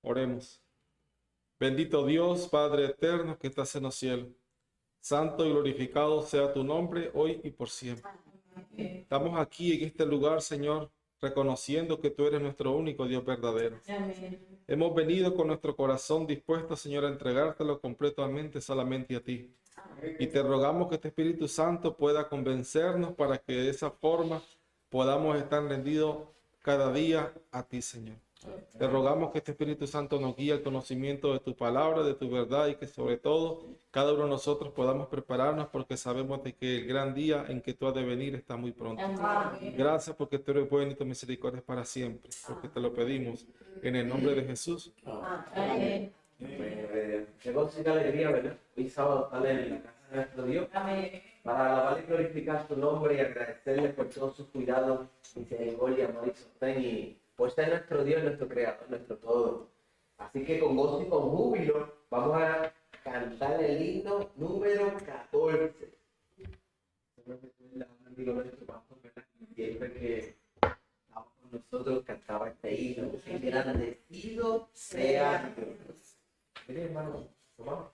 Oremos. Bendito Dios, Padre eterno que estás en los cielos. Santo y glorificado sea tu nombre hoy y por siempre. Estamos aquí en este lugar, Señor, reconociendo que tú eres nuestro único Dios verdadero. Amén. Hemos venido con nuestro corazón dispuesto, Señor, a entregártelo completamente solamente a ti. Y te rogamos que este Espíritu Santo pueda convencernos para que de esa forma podamos estar rendidos cada día a ti, Señor. Te rogamos que este Espíritu Santo nos guíe al conocimiento de tu palabra, de tu verdad, y que sobre todo cada uno de nosotros podamos prepararnos porque sabemos de que el gran día en que tú has de venir está muy pronto. Amén. Gracias porque tú eres bueno y tu misericordia es para siempre, porque te lo pedimos en el nombre de Jesús. Amén. Qué gozo y qué alegría, ¿verdad? Hoy sábado estar en la casa de nuestro Dios Amén. para alabar y glorificar su nombre y agradecerle por todos sus cuidados, misericordia, amor y sostén, y por ser nuestro Dios, nuestro creador, nuestro todo. Así que con gozo y con júbilo vamos a cantar el himno número 14. Siempre que estamos con nosotros cantaba este himno: engrandecido sea Dios. Mire, hermano, tomamos.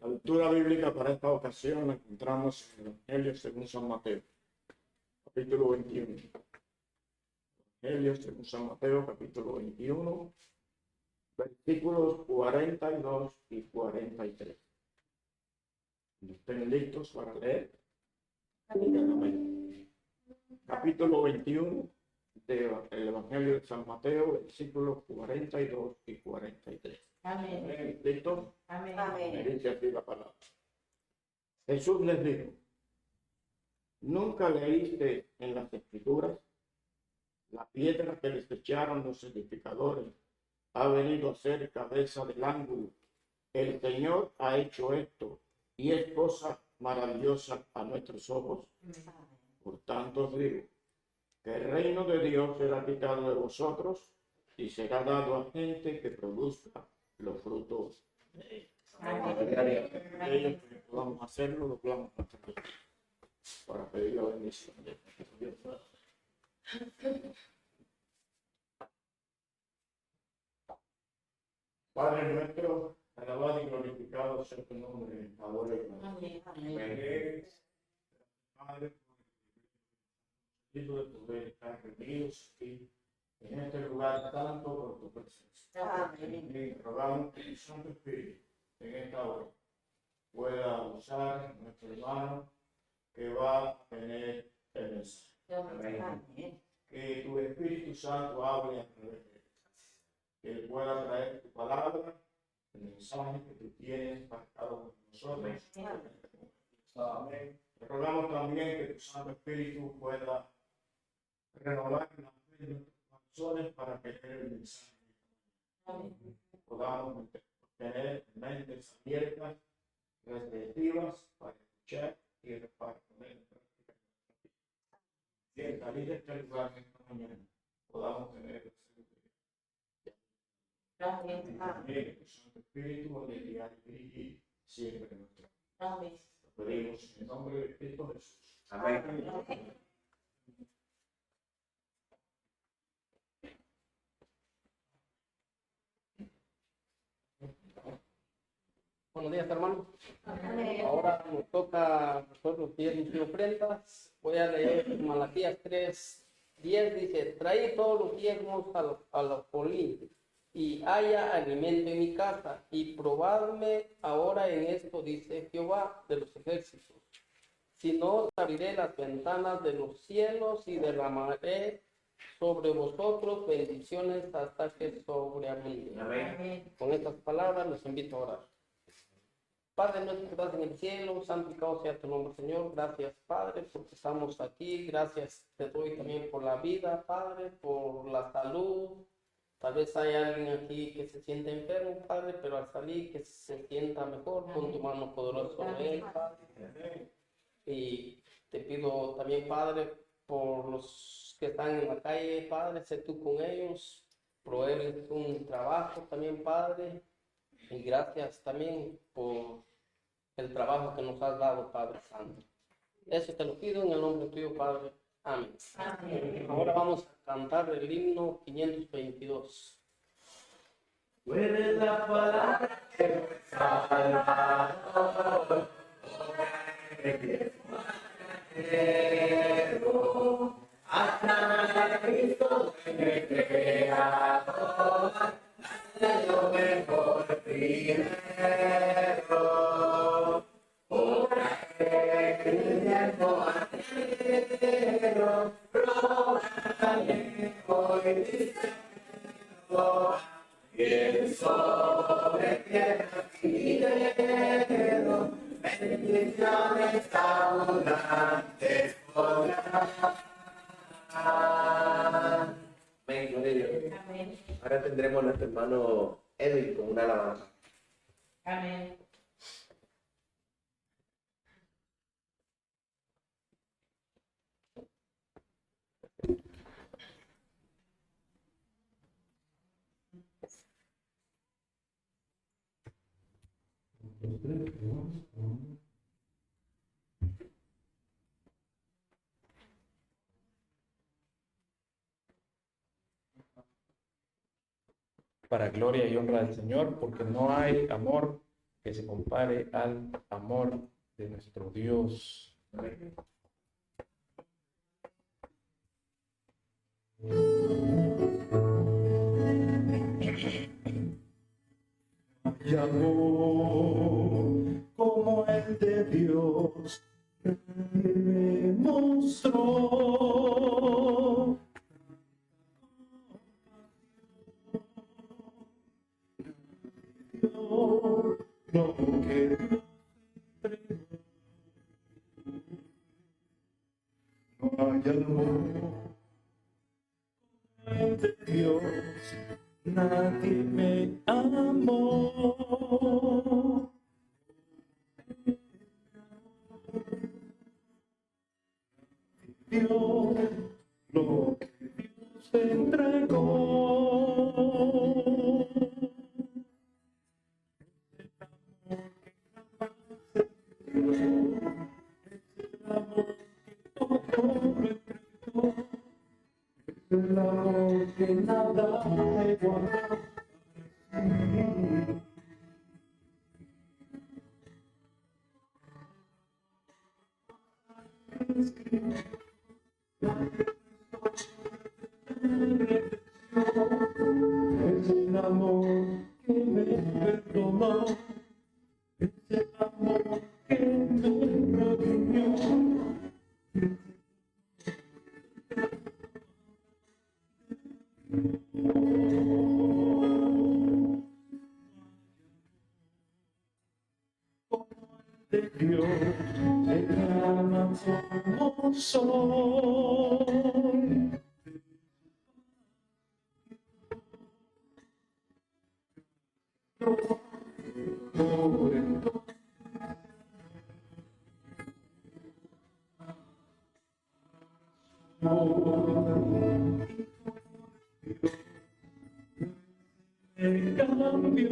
La lectura bíblica para esta ocasión la encontramos en el Evangelio según San Mateo, capítulo 21. Evangelio según San Mateo, capítulo 21, versículos 42 y 43. Cuando estén listos para leer, digan amén. Capítulo 21 del Evangelio de San Mateo, versículos 42 y 43. Amén. ¿Listos? Amén. Me dice así la palabra. Jesús les dijo, ¿nunca leíste en las Escrituras? La piedra que desecharon los edificadores ha venido a ser cabeza del ángulo. El Señor ha hecho esto y es cosa maravillosa a nuestros ojos. Por tanto os digo que el reino de Dios será quitado de vosotros y será dado a gente que produzca los frutos de él. De ellos que podamos hacerlo, lo podamos hacer para pedir la bendición de Dios. Padre nuestro, alabado y glorificado sea tu nombre, ahora y siempre. Amén. Padre, por el de poder estar reunidos aquí en este lugar santo por tu presencia. Y rogamos que el Santo Espíritu en esta hora pueda usar nuestro hermano que va a tener el mensaje. Que tu Espíritu Santo hable a través de él. Que él pueda traer tu palabra, el mensaje que tú tienes para cada uno de nosotros. Amén. Te rogamos también que tu Santo Espíritu pueda renovar la fe de nuestros corazones para que el mensaje podamos tener mentes abiertas, receptivas para escuchar y para poner en práctica. Y al salir de este lugar esta mañana podamos tener el que tu Santo Espíritu nos guiar y dirigir siempre nuestra vida. Lo pedimos en el nombre de Cristo Jesús. Amén. Buenos días, hermano. Ahora nos toca a nosotros diezmos y ofrendas. Voy a leer Malaquías 3:10. Dice: traí todos los diezmos a los polín y haya alimento en mi casa, y probadme ahora en esto, dice Jehová de los ejércitos. Si no, abriré las ventanas de los cielos y derramaré sobre vosotros bendiciones hasta que sobreabunde. Amén. Con estas palabras los invito a orar. Padre nuestro que estás en el cielo, santificado sea tu nombre, Señor. Gracias, Padre, porque estamos aquí. Gracias te doy también por la vida, Padre, por la salud. Tal vez hay alguien aquí que se siente enfermo, Padre, pero al salir que se sienta mejor con tu mano poderosa sobre él, Padre. Y te pido también, Padre, por los que están en la calle, Padre, sé tú con ellos. Proveerles un trabajo también, Padre. Y gracias también por el trabajo que nos has dado, Padre Santo. Eso te lo pido en el nombre tuyo, Padre. Amén. Ahora vamos a cantar el himno 522. Puede la palabra que me salva, hasta Cristo me creador, hace lo mejor primero. Obra que el tiempo entero, rógale hoy diciendo, y sobre tierra finero, bendiciones abundantes podrán. Amén, gloria a Dios. Amén. Ahora tendremos a nuestro hermano Edwin con una alabanza. Amén. Para gloria y honra del Señor, porque no hay amor que se compare al amor de nuestro Dios. Hay amor como el de Dios que me mostró. Lo que Dios entregó. hay amor de Dios, nadie me amó. Dios, lo que Dios entregó. El amor que nada me guarda. Es el amor que me perdonó. Es el amor que me redimió. De Dios, el gran como soy. Me cambió.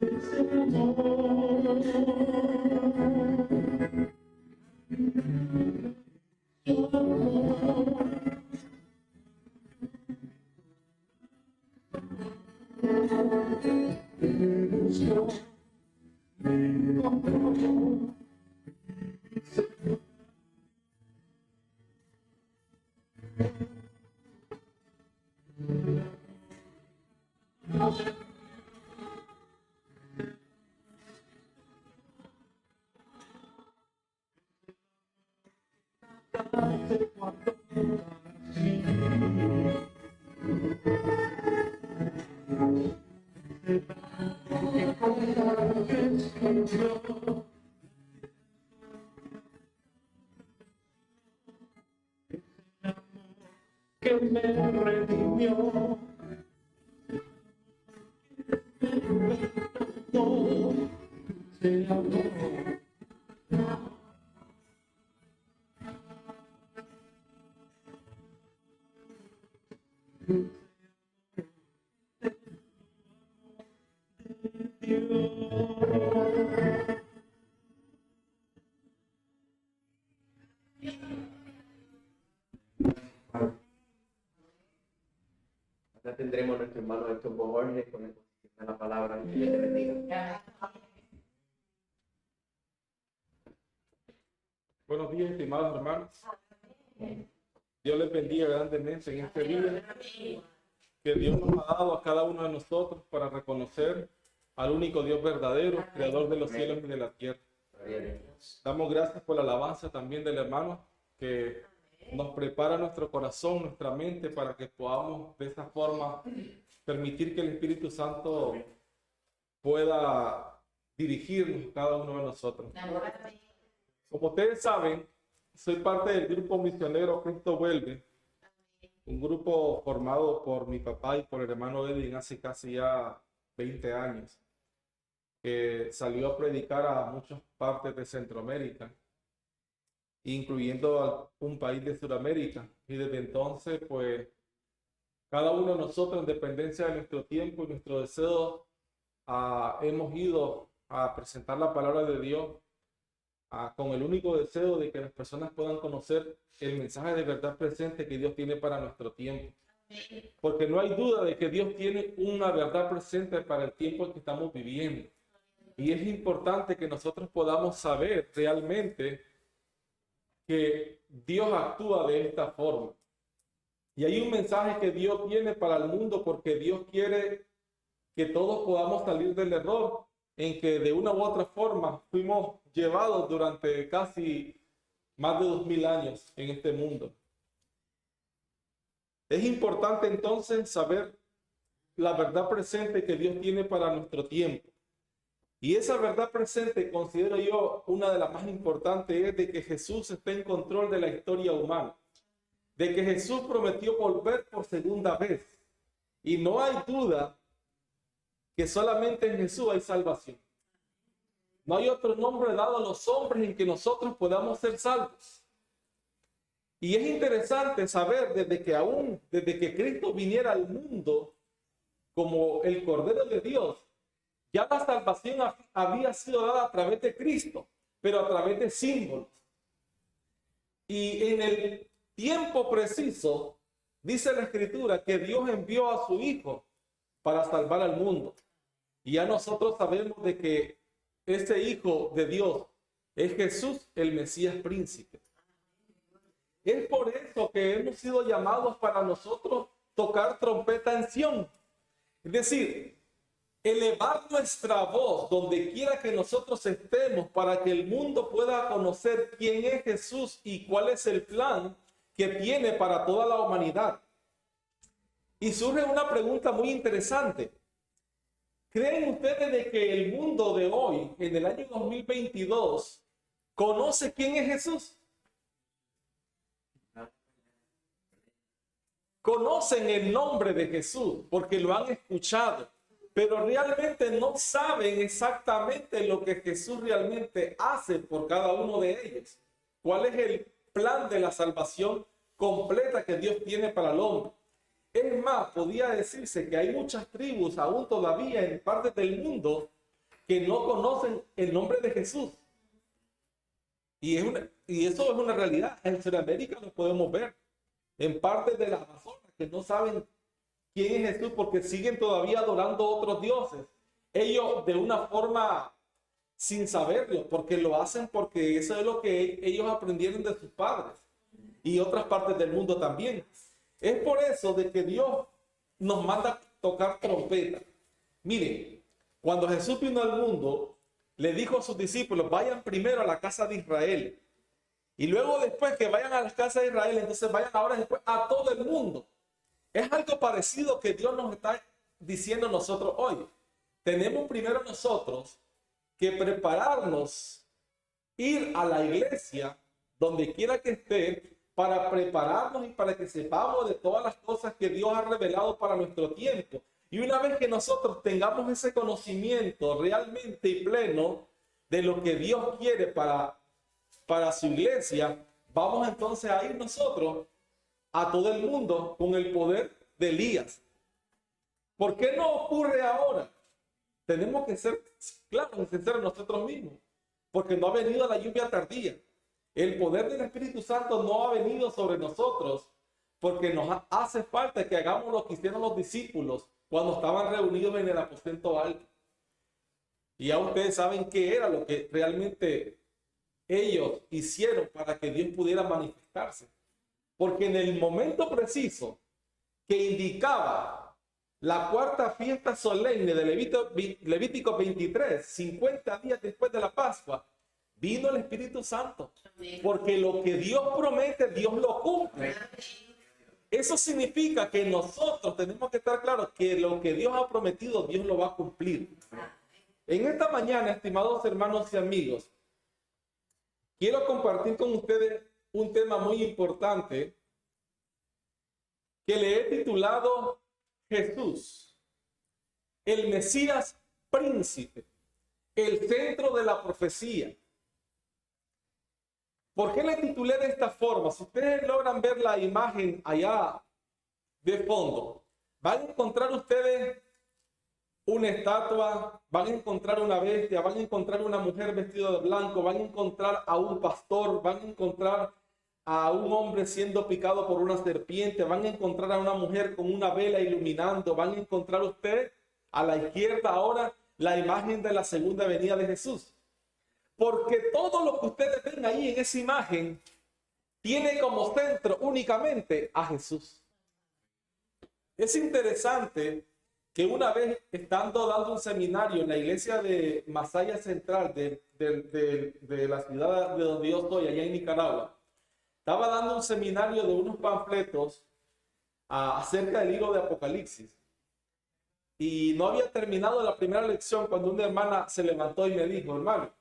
Ese amor. Me buscó, me encontró. Que me redimió. No, se amó. Ahora tendremos a nuestro hermano Héctor Borges con la exposición de la palabra. Que Dios te bendiga. Buenos días, estimados hermanos. Dios les bendiga grandemente en este día que Dios nos ha dado a cada uno de nosotros para reconocer al único Dios verdadero, creador de los cielos y de la tierra. Damos gracias por la alabanza también del hermano que nos prepara nuestro corazón, nuestra mente, para que podamos de esta forma permitir que el Espíritu Santo pueda dirigirnos cada uno de nosotros. Como ustedes saben, soy parte del grupo misionero Cristo Vuelve, un grupo formado por mi papá y por el hermano Edwin hace casi ya 20 años, que salió a predicar a muchas partes de Centroamérica, incluyendo a un país de Sudamérica. Y desde entonces, pues, cada uno de nosotros, en dependencia de nuestro tiempo y nuestro deseo, hemos ido a presentar la palabra de Dios con el único deseo de que las personas puedan conocer el mensaje de verdad presente que Dios tiene para nuestro tiempo. Porque no hay duda de que Dios tiene una verdad presente para el tiempo en que estamos viviendo. Y es importante que nosotros podamos saber realmente que Dios actúa de esta forma. Y hay un mensaje que Dios tiene para el mundo porque Dios quiere que todos podamos salir del error en que de una u otra forma fuimos llevados durante casi más de 2000 años en este mundo. Es importante entonces saber la verdad presente que Dios tiene para nuestro tiempo. Y esa verdad presente, considero yo, una de las más importantes es de que Jesús está en control de la historia humana. De que Jesús prometió volver por segunda vez. Y no hay duda que solamente en Jesús hay salvación. No hay otro nombre dado a los hombres en que nosotros podamos ser salvos. Y es interesante saber desde que Cristo viniera al mundo como el Cordero de Dios, ya la salvación había sido dada a través de Cristo, pero a través de símbolos. Y en el tiempo preciso, dice la Escritura que Dios envió a su Hijo para salvar al mundo. Y ya nosotros sabemos de que ese Hijo de Dios es Jesús, el Mesías príncipe. Es por eso que hemos sido llamados para nosotros tocar trompeta en Sión. Es decir, elevar nuestra voz donde quiera que nosotros estemos para que el mundo pueda conocer quién es Jesús y cuál es el plan que tiene para toda la humanidad. Y surge una pregunta muy interesante. ¿Creen ustedes de que el mundo de hoy, en el año 2022, conoce quién es Jesús? Conocen el nombre de Jesús porque lo han escuchado, pero realmente no saben exactamente lo que Jesús realmente hace por cada uno de ellos. ¿Cuál es el plan de la salvación completa que Dios tiene para el hombre? Es más, podía decirse que hay muchas tribus aún todavía en partes del mundo que no conocen el nombre de Jesús. Y eso es una realidad. En Sudamérica lo podemos ver. En partes de las Amazonas que no saben quién es Jesús porque siguen todavía adorando a otros dioses. Ellos de una forma sin saberlo, porque lo hacen porque eso es lo que ellos aprendieron de sus padres y otras partes del mundo también. Es por eso de que Dios nos manda tocar trompeta. Miren, cuando Jesús vino al mundo, le dijo a sus discípulos, vayan primero a la casa de Israel. Y luego después que vayan a la casa de Israel, entonces vayan ahora después a todo el mundo. Es algo parecido que Dios nos está diciendo nosotros hoy. Tenemos primero nosotros que prepararnos, ir a la iglesia, donde quiera que esté, para prepararnos y para que sepamos de todas las cosas que Dios ha revelado para nuestro tiempo. Y una vez que nosotros tengamos ese conocimiento realmente y pleno de lo que Dios quiere para su iglesia, vamos entonces a ir nosotros a todo el mundo con el poder de Elías. ¿Por qué no ocurre ahora? Tenemos que ser claros y sinceros nosotros mismos, porque no ha venido la lluvia tardía. El poder del Espíritu Santo no ha venido sobre nosotros porque nos hace falta que hagamos lo que hicieron los discípulos cuando estaban reunidos en el aposento alto. Y ya ustedes saben qué era lo que realmente ellos hicieron para que Dios pudiera manifestarse. Porque en el momento preciso que indicaba la cuarta fiesta solemne de Levítico 23, 50 días después de la Pascua, vino el Espíritu Santo. Porque lo que Dios promete, Dios lo cumple. Eso significa que nosotros tenemos que estar claros que lo que Dios ha prometido, Dios lo va a cumplir. En esta mañana, estimados hermanos y amigos, quiero compartir con ustedes un tema muy importante que le he titulado Jesús, el Mesías príncipe, el centro de la profecía. ¿Por qué le titulé de esta forma? Si ustedes logran ver la imagen allá de fondo, van a encontrar ustedes una estatua, van a encontrar una bestia, van a encontrar una mujer vestida de blanco, van a encontrar a un pastor, van a encontrar a un hombre siendo picado por una serpiente, van a encontrar a una mujer con una vela iluminando, van a encontrar ustedes a la izquierda ahora la imagen de la segunda venida de Jesús. Porque todo lo que ustedes ven ahí en esa imagen tiene como centro únicamente a Jesús. Es interesante que una vez estando dando un seminario en la iglesia de Masaya Central de la ciudad de donde yo estoy, allá en Nicaragua, estaba dando un seminario de unos panfletos acerca del libro de Apocalipsis. y no había terminado la primera lección cuando una hermana se levantó y me dijo, hermano,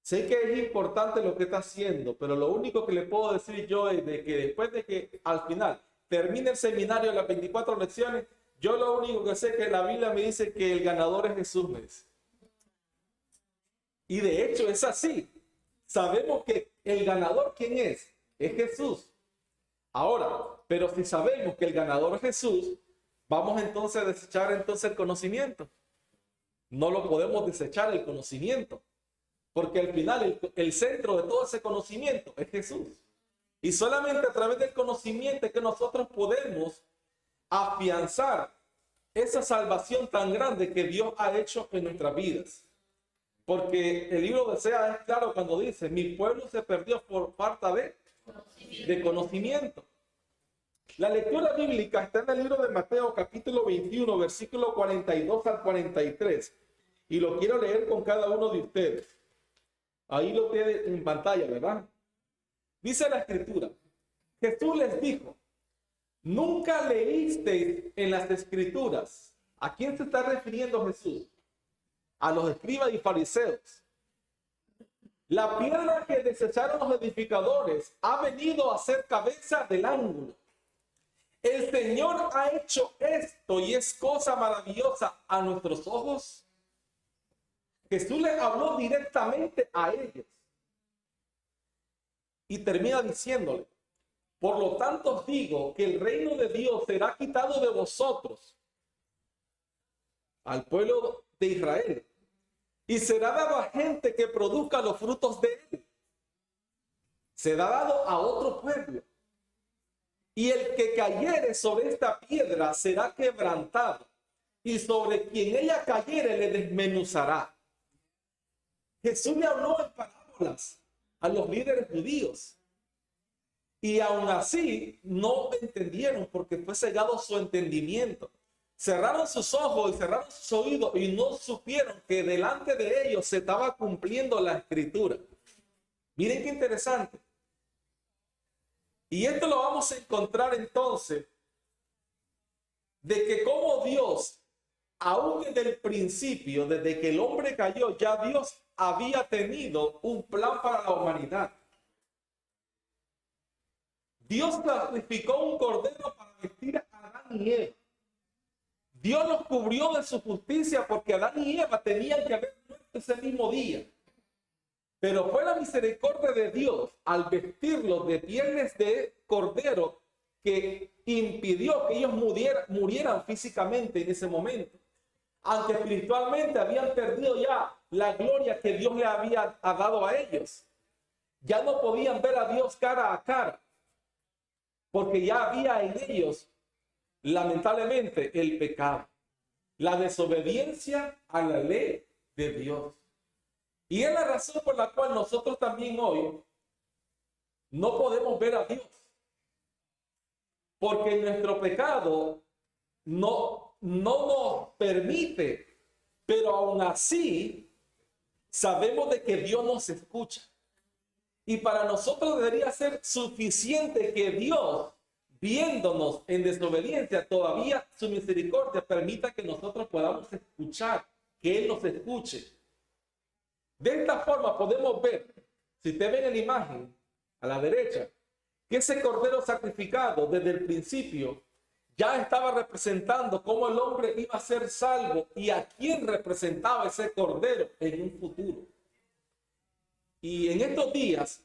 sé que es importante lo que está haciendo, pero lo único que le puedo decir yo es de que después de que al final termine el seminario de las 24 lecciones, yo lo único que sé es que la Biblia me dice que el ganador es Jesús, me dice. Y de hecho es así. Sabemos que el ganador, ¿quién es? Es Jesús. Ahora, pero si sabemos que el ganador es Jesús, vamos entonces a desechar entonces el conocimiento. No lo podemos desechar el conocimiento. Porque al final el centro de todo ese conocimiento es Jesús. Y solamente a través del conocimiento es que nosotros podemos afianzar esa salvación tan grande que Dios ha hecho en nuestras vidas. Porque el libro de Oseas es claro cuando dice, mi pueblo se perdió por falta de conocimiento. La lectura bíblica está en el libro de Mateo capítulo 21, versículo 42 al 43. Y lo quiero leer con cada uno de ustedes. Ahí lo tiene en pantalla, ¿verdad? Dice la escritura, Jesús les dijo, ¿nunca leísteis en las escrituras? ¿A quién se está refiriendo Jesús? A los escribas y fariseos. La piedra que desecharon los edificadores ha venido a ser cabeza del ángulo. El Señor ha hecho esto y es cosa maravillosa a nuestros ojos. Jesús les habló directamente a ellos. Y termina diciéndole, por lo tanto os digo que el reino de Dios será quitado de vosotros, al pueblo de Israel, y será dado a gente que produzca los frutos de él. Será dado a otro pueblo. Y el que cayere sobre esta piedra será quebrantado, y sobre quien ella cayere le desmenuzará. Jesús le habló en parábolas a los líderes judíos. Y aún así no entendieron porque fue cegado su entendimiento. Cerraron sus ojos y cerraron sus oídos y no supieron que delante de ellos se estaba cumpliendo la escritura. Miren qué interesante. Y esto lo vamos a encontrar entonces de que como Dios, aún desde el principio, desde que el hombre cayó, ya Dios había tenido un plan para la humanidad. Dios sacrificó un cordero para vestir a Adán y Eva. Dios los cubrió de su justicia porque Adán y Eva tenían que haber muerto ese mismo día. Pero fue la misericordia de Dios al vestirlos de pieles de cordero que impidió que ellos murieran físicamente en ese momento. Aunque espiritualmente habían perdido ya la gloria que Dios le había dado a ellos. Ya no podían ver a Dios cara a cara. Porque ya había en ellos, lamentablemente, el pecado. La desobediencia a la ley de Dios. Y es la razón por la cual nosotros también hoy no podemos ver a Dios. Porque nuestro pecado no nos permite, pero aún así sabemos de que Dios nos escucha. Y para nosotros debería ser suficiente que Dios, viéndonos en desobediencia, todavía su misericordia permita que nosotros podamos escuchar, que Él nos escuche. De esta forma podemos ver, si te ven en la imagen, a la derecha, que ese cordero sacrificado desde el principio ya estaba representando cómo el hombre iba a ser salvo y a quién representaba ese cordero en un futuro. Y en estos días,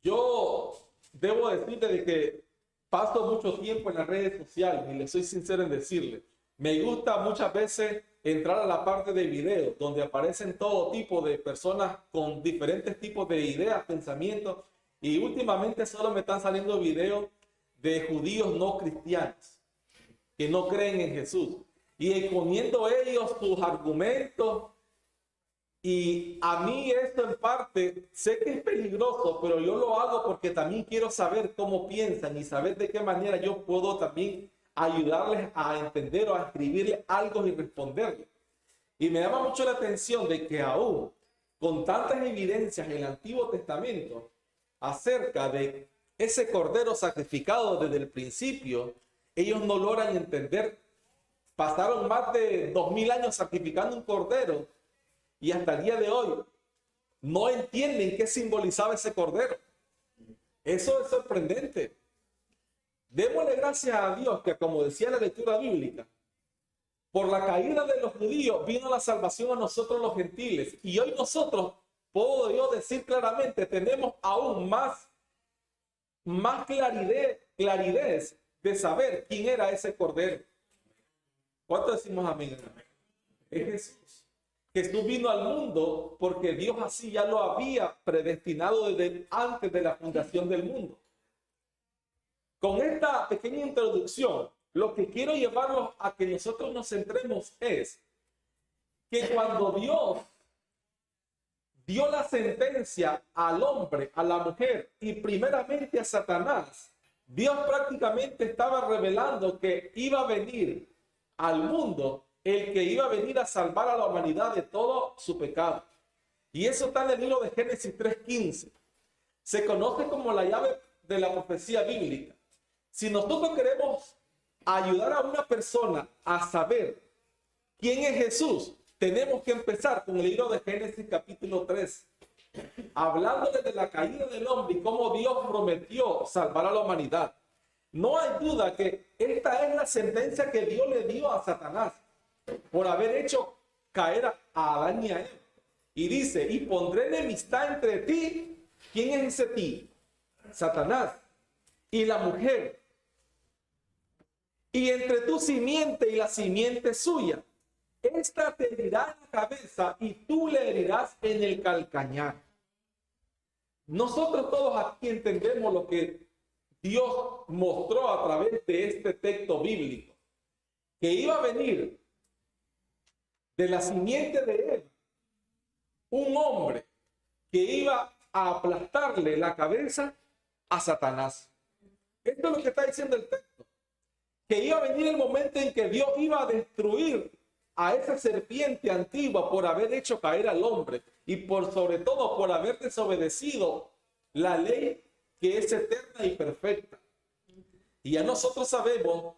yo debo decirle que paso mucho tiempo en las redes sociales y le soy sincero en decirle, me gusta muchas veces entrar a la parte de videos donde aparecen todo tipo de personas con diferentes tipos de ideas, pensamientos, y últimamente solo me están saliendo videos de judíos no cristianos que no creen en Jesús y exponiendo ellos sus argumentos. Y a mí esto en parte sé que es peligroso, pero yo lo hago porque también quiero saber cómo piensan y saber de qué manera yo puedo también ayudarles a entender o a escribirles algo y responderles. Y me llama mucho la atención de que aún con tantas evidencias en el Antiguo Testamento acerca de ese cordero sacrificado desde el principio, ellos no logran entender Pasaron más de 2000 años sacrificando un cordero y hasta el día de hoy no entienden qué simbolizaba ese cordero. Eso es sorprendente. Démosle gracias a Dios que, como decía la lectura bíblica, por la caída de los judíos vino la salvación a nosotros los gentiles. Y hoy nosotros, puedo yo decir claramente, tenemos aún más claridad de saber quién era ese cordero. ¿Cuánto decimos amén? Es Jesús. Jesús vino al mundo porque Dios así ya lo había predestinado desde antes de la fundación del mundo. Con esta pequeña introducción, lo que quiero llevarlos a que nosotros nos centremos es que cuando Dios dio la sentencia al hombre, a la mujer y primeramente a Satanás, Dios prácticamente estaba revelando que iba a venir al mundo el que iba a venir a salvar a la humanidad de todo su pecado. Y eso está en el libro de Génesis 3:15. Se conoce como la llave de la profecía bíblica. Si nosotros queremos ayudar a una persona a saber quién es Jesús, tenemos que empezar con el libro de Génesis capítulo 3, hablándole de la caída del hombre y cómo Dios prometió salvar a la humanidad. No hay duda que esta es la sentencia que Dios le dio a Satanás por haber hecho caer a Adán y a Eva. Y dice, y pondré enemistad entre ti. ¿Quién es ese ti? Satanás. Y la mujer. Y entre tu simiente y la simiente suya. Esta te herirá en la cabeza y tú le herirás en el calcañar. Nosotros todos aquí entendemos lo que Dios mostró a través de este texto bíblico. Que iba a venir de la simiente de Eva un hombre que iba a aplastarle la cabeza a Satanás. Esto es lo que está diciendo el texto. Que iba a venir el momento en que Dios iba a destruir a esa serpiente antigua por haber hecho caer al hombre y por sobre todo por haber desobedecido la ley que es eterna y perfecta. Y ya nosotros sabemos,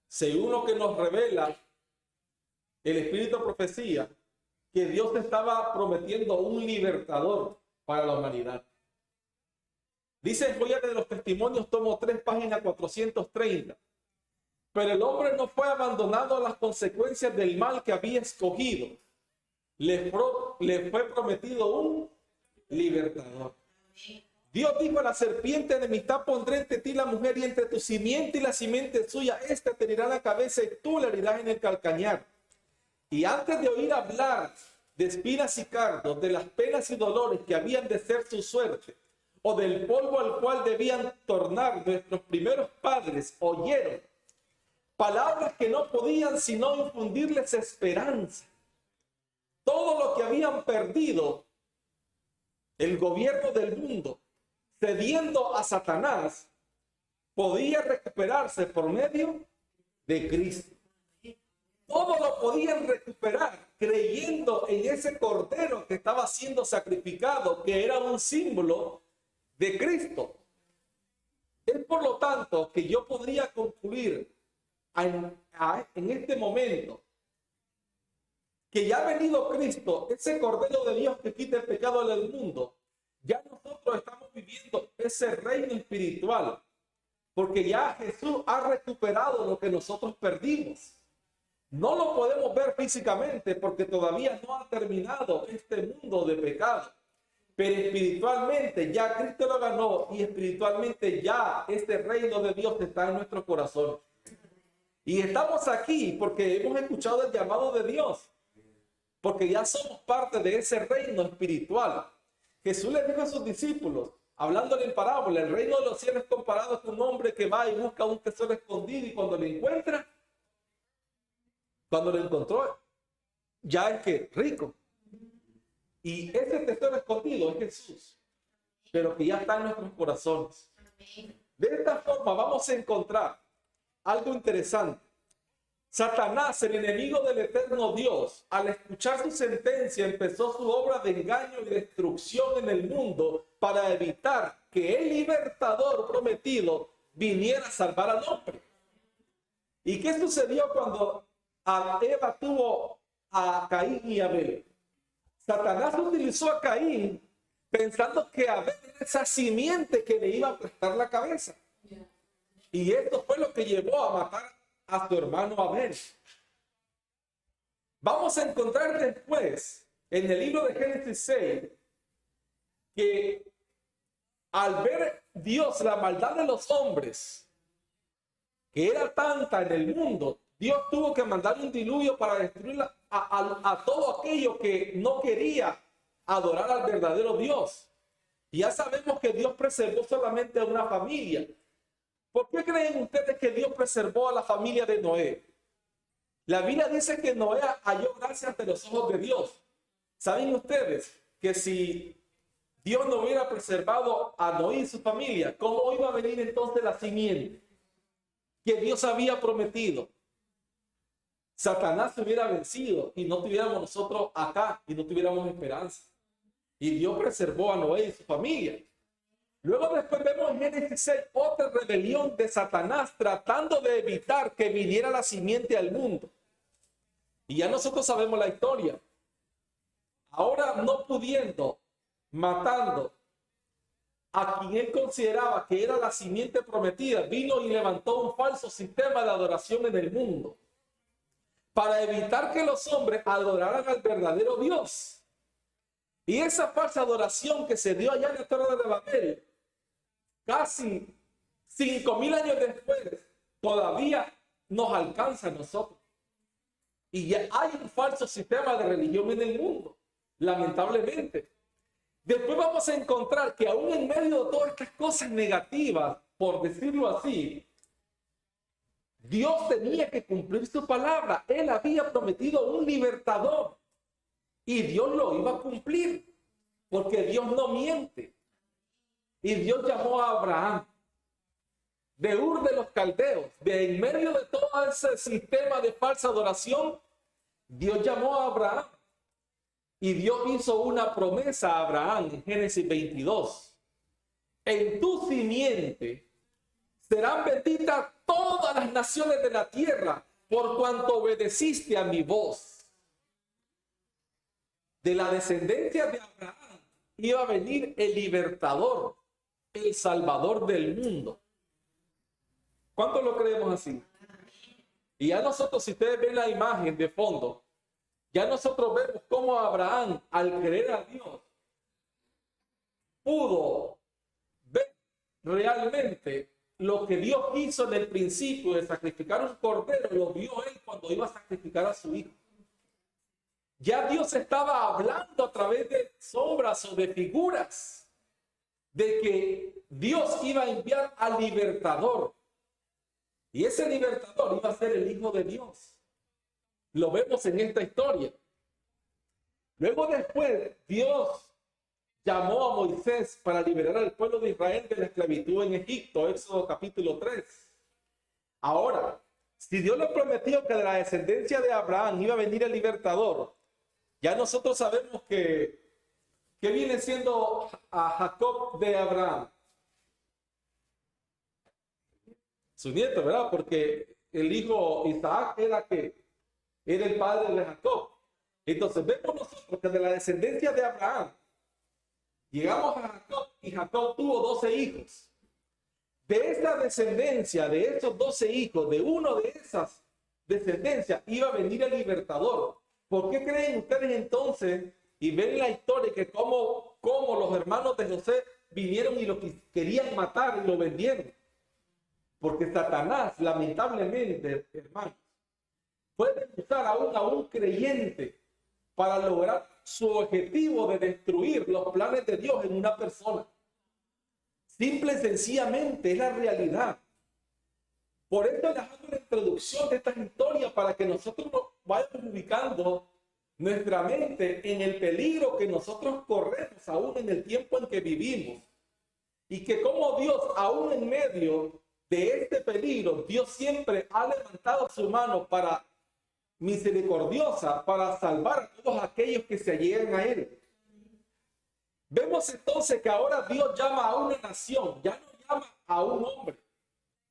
según lo que nos revela el Espíritu de Profecía, que Dios estaba prometiendo un libertador para la humanidad. Dice en Joya de los Testimonios, tomo 3, página 430. Pero el hombre no fue abandonado a las consecuencias del mal que había escogido. Le fue prometido un libertador. Dios dijo a la serpiente, enemistad pondré entre ti y la mujer, y entre tu simiente y la simiente suya, esta te herirá la cabeza y tú le herirás en el calcañar. Y antes de oír hablar de espinas y cardos, de las penas y dolores que habían de ser su suerte, o del polvo al cual debían tornar nuestros primeros padres, oyeron palabras que no podían sino infundirles esperanza. Todo lo que habían perdido, el gobierno del mundo, cediendo a Satanás, podía recuperarse por medio de Cristo. Todo lo podían recuperar creyendo en ese cordero que estaba siendo sacrificado, que era un símbolo de Cristo. Es por lo tanto que yo podría concluir en este momento que ya ha venido Cristo, ese cordero de Dios que quita el pecado del mundo. Ya nosotros estamos viviendo ese reino espiritual, porque ya Jesús ha recuperado lo que nosotros perdimos. No lo podemos ver físicamente porque todavía no ha terminado este mundo de pecado. Pero espiritualmente ya Cristo lo ganó y espiritualmente ya este reino de Dios está en nuestro corazón. Y estamos aquí porque hemos escuchado el llamado de Dios. Porque ya somos parte de ese reino espiritual. Jesús le dijo a sus discípulos, hablándole en parábola, el reino de los cielos es comparado con un hombre que va y busca un tesoro escondido y cuando lo encuentra, cuando lo encontró, ya es que rico. Y ese tesoro escondido es Jesús, pero que ya está en nuestros corazones. De esta forma vamos a encontrar algo interesante. Satanás, el enemigo del eterno Dios, al escuchar su sentencia, empezó su obra de engaño y destrucción en el mundo para evitar que el libertador prometido viniera a salvar al hombre. ¿Y qué sucedió cuando Eva tuvo a Caín y Abel? Satanás utilizó a Caín pensando que Abel era esa simiente que le iba a aplastar la cabeza. Y esto fue lo que llevó a matar a su hermano Abel. Vamos a encontrar después, en el libro de Génesis 6, que al ver Dios la maldad de los hombres, que era tanta en el mundo, Dios tuvo que mandar un diluvio para destruir a todo aquello que no quería adorar al verdadero Dios. Y ya sabemos que Dios preservó solamente a una familia. ¿Por qué creen ustedes que Dios preservó a la familia de Noé? La Biblia dice que Noé halló gracia ante los ojos de Dios. ¿Saben ustedes que si Dios no hubiera preservado a Noé y su familia, cómo iba a venir entonces la simiente que Dios había prometido? Satanás se hubiera vencido y no tuviéramos nosotros acá y no tuviéramos esperanza. Y Dios preservó a Noé y su familia. Luego después vemos en Génesis 6 otra rebelión de Satanás tratando de evitar que viniera la simiente al mundo. Y ya nosotros sabemos la historia. Ahora no pudiendo, matando a quien él consideraba que era la simiente prometida, vino y levantó un falso sistema de adoración en el mundo para evitar que los hombres adoraran al verdadero Dios. Y esa falsa adoración que se dio allá en la Torre de Babel, casi 5.000 años después, todavía nos alcanza a nosotros. Y ya hay un falso sistema de religión en el mundo, lamentablemente. Después vamos a encontrar que aún en medio de todas estas cosas negativas, por decirlo así, Dios tenía que cumplir su palabra. Él había prometido un libertador y Dios lo iba a cumplir, porque Dios no miente. Y Dios llamó a Abraham de Ur de los Caldeos, de en medio de todo ese sistema de falsa adoración. Dios llamó a Abraham y Dios hizo una promesa a Abraham en Génesis 22. En tu simiente serán benditas todas las naciones de la tierra, por cuanto obedeciste a mi voz. De la descendencia de Abraham iba a venir el libertador, el salvador del mundo. ¿Cuántos lo creemos así? Y ya nosotros, si ustedes ven la imagen de fondo, ya nosotros vemos cómo Abraham, al creer a Dios, pudo ver realmente lo que Dios hizo en el principio de sacrificar un cordero. Lo vio él cuando iba a sacrificar a su hijo. Ya Dios estaba hablando a través de sombras o de figuras de que Dios iba a enviar al libertador. Y ese libertador iba a ser el Hijo de Dios. Lo vemos en esta historia. Luego después, Dios llamó a Moisés para liberar al pueblo de Israel de la esclavitud en Egipto, Éxodo capítulo 3. Ahora, si Dios le prometió que de la descendencia de Abraham iba a venir el libertador, ya nosotros sabemos que viene siendo a Jacob de Abraham. Su nieto, ¿verdad? Porque el hijo Isaac era el padre de Jacob. Entonces vemos nosotros que de la descendencia de Abraham llegamos a Jacob y Jacob tuvo 12 hijos. De esa descendencia, de esos 12 hijos, de uno de esas descendencias iba a venir el libertador. ¿Por qué creen ustedes entonces y ven la historia que cómo los hermanos de José vinieron y lo querían matar y lo vendieron? Porque Satanás, lamentablemente, hermanos, puede usar a un creyente para lograr su objetivo de destruir los planes de Dios en una persona. Simple y sencillamente es la realidad. Por eso les hago la introducción de estas historias para que nosotros vayamos ubicando nuestra mente en el peligro que nosotros corremos aún en el tiempo en que vivimos. Y que como Dios, aún en medio de este peligro, Dios siempre ha levantado su mano para misericordiosa para salvar a todos aquellos que se allegan a Él. Vemos entonces que ahora Dios llama a una nación, ya no llama a un hombre.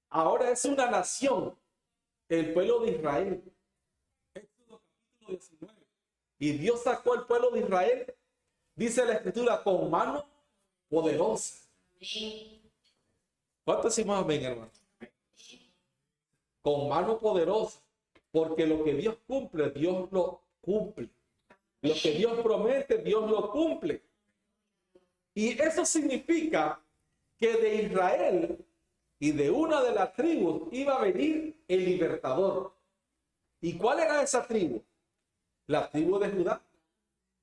Ahora es una nación el pueblo de Israel. Éxodo capítulo 19. Y Dios sacó al pueblo de Israel, dice la Escritura, con mano poderosa. ¿Cuántos decimos amén, hermano? Con mano poderosa. Porque lo que Dios cumple, Dios lo cumple. Lo que Dios promete, Dios lo cumple. Y eso significa que de Israel y de una de las tribus iba a venir el libertador. ¿Y cuál era esa tribu? La tribu de Judá.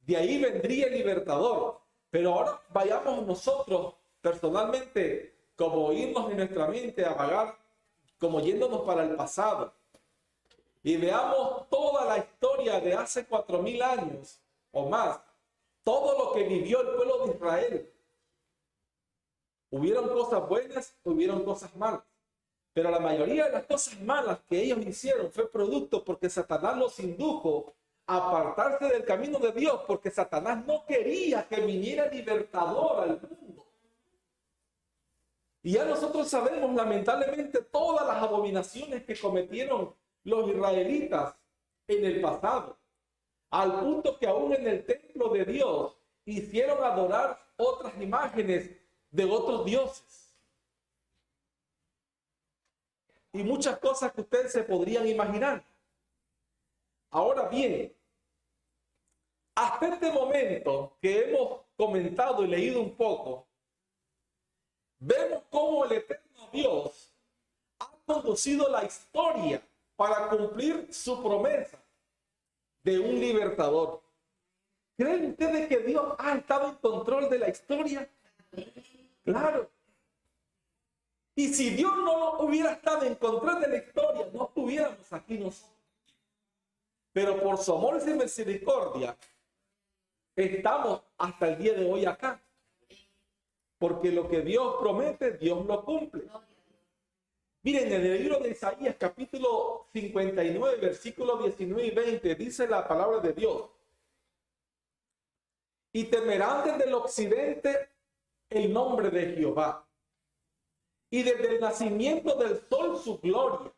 De ahí vendría el libertador. Pero ahora vayamos nosotros personalmente, como irnos en nuestra mente a vagar, como yéndonos para el pasado. Y veamos toda la historia de hace 4000 años o más. Todo lo que vivió el pueblo de Israel. Hubieron cosas buenas, hubieron cosas malas. Pero la mayoría de las cosas malas que ellos hicieron fue producto porque Satanás los indujo a apartarse del camino de Dios, porque Satanás no quería que viniera el libertador al mundo. Y ya nosotros sabemos lamentablemente todas las abominaciones que cometieron los israelitas en el pasado, al punto que aún en el templo de Dios hicieron adorar otras imágenes de otros dioses. Y muchas cosas que ustedes se podrían imaginar. Ahora bien, hasta este momento que hemos comentado y leído un poco, vemos cómo el eterno Dios ha conducido la historia para cumplir su promesa de un libertador. ¿Creen ustedes que Dios ha estado en control de la historia? Claro. Y si Dios no hubiera estado en control de la historia, no estuviéramos aquí nosotros. Pero por su amor y su misericordia, estamos hasta el día de hoy acá. Porque lo que Dios promete, Dios lo cumple. Miren, en el libro de Isaías, capítulo 59, versículos 19 y 20, dice la palabra de Dios. Y temerán desde el occidente el nombre de Jehová, y desde el nacimiento del sol su gloria.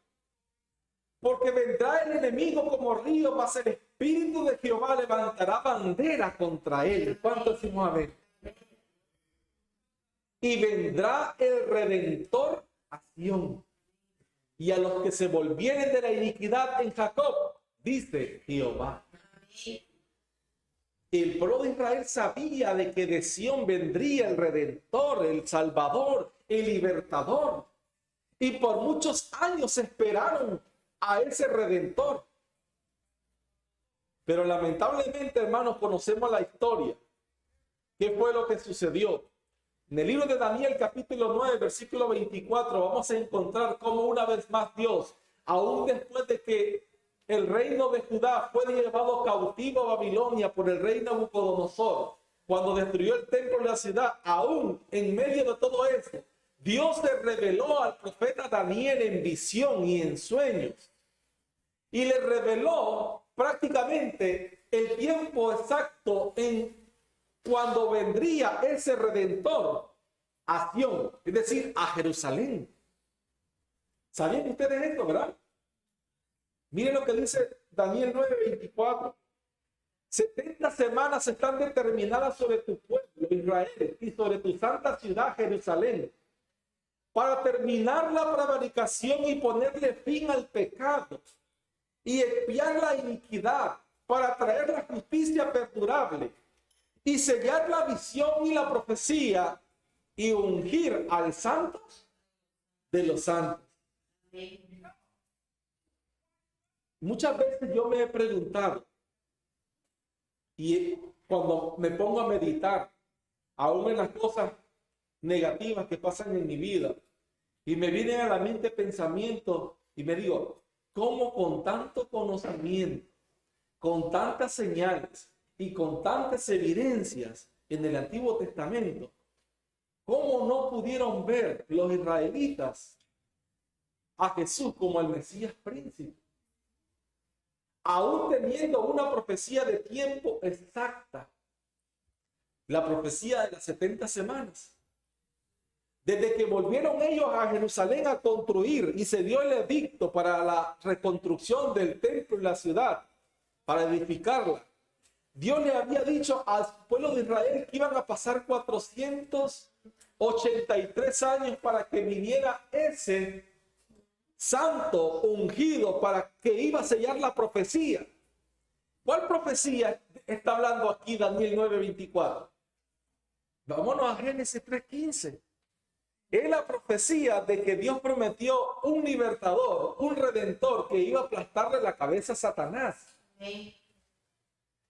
Porque vendrá el enemigo como río, mas el Espíritu de Jehová levantará bandera contra él. ¿Cuánto decimos amén? Y vendrá el Redentor a Sión, y a los que se volvieren de la iniquidad en Jacob, dice Jehová. El pueblo de Israel sabía de que de Sión vendría el Redentor, el Salvador, el Libertador. Y por muchos años esperaron a ese Redentor. Pero lamentablemente, hermanos, conocemos la historia. ¿Qué fue lo que sucedió? En el libro de Daniel, capítulo 9, versículo 24, vamos a encontrar cómo una vez más Dios, aún después de que el reino de Judá fue llevado cautivo a Babilonia por el rey Nabucodonosor, cuando destruyó el templo de la ciudad, aún en medio de todo esto, Dios se reveló al profeta Daniel en visión y en sueños. Y le reveló prácticamente el tiempo exacto en cuando vendría ese Redentor a Sión, es decir, a Jerusalén. ¿Sabían ustedes esto, verdad? Miren lo que dice Daniel 9:24. 70 semanas están determinadas sobre tu pueblo, Israel, y sobre tu santa ciudad, Jerusalén, para terminar la prevaricación y ponerle fin al pecado, y expiar la iniquidad, para traer la justicia perdurable, y sellar la visión y la profecía, y ungir al santo de los santos. Muchas veces yo me he preguntado, y cuando me pongo a meditar, aún en las cosas negativas que pasan en mi vida, y me vienen a la mente pensamientos, y me digo, ¿cómo con tanto conocimiento, con tantas señales y con tantas evidencias en el Antiguo Testamento, cómo no pudieron ver los israelitas a Jesús como el Mesías príncipe? Aún teniendo una profecía de tiempo exacta, la profecía de las 70 semanas. Desde que volvieron ellos a Jerusalén a construir y se dio el edicto para la reconstrucción del templo y la ciudad, para edificarla, Dios le había dicho al pueblo de Israel que iban a pasar 483 años para que viniera ese santo ungido para que iba a sellar la profecía. ¿Cuál profecía está hablando aquí Daniel 9:24? Vámonos a Génesis 3:15. Es la profecía de que Dios prometió un libertador, un redentor que iba a aplastarle la cabeza a Satanás.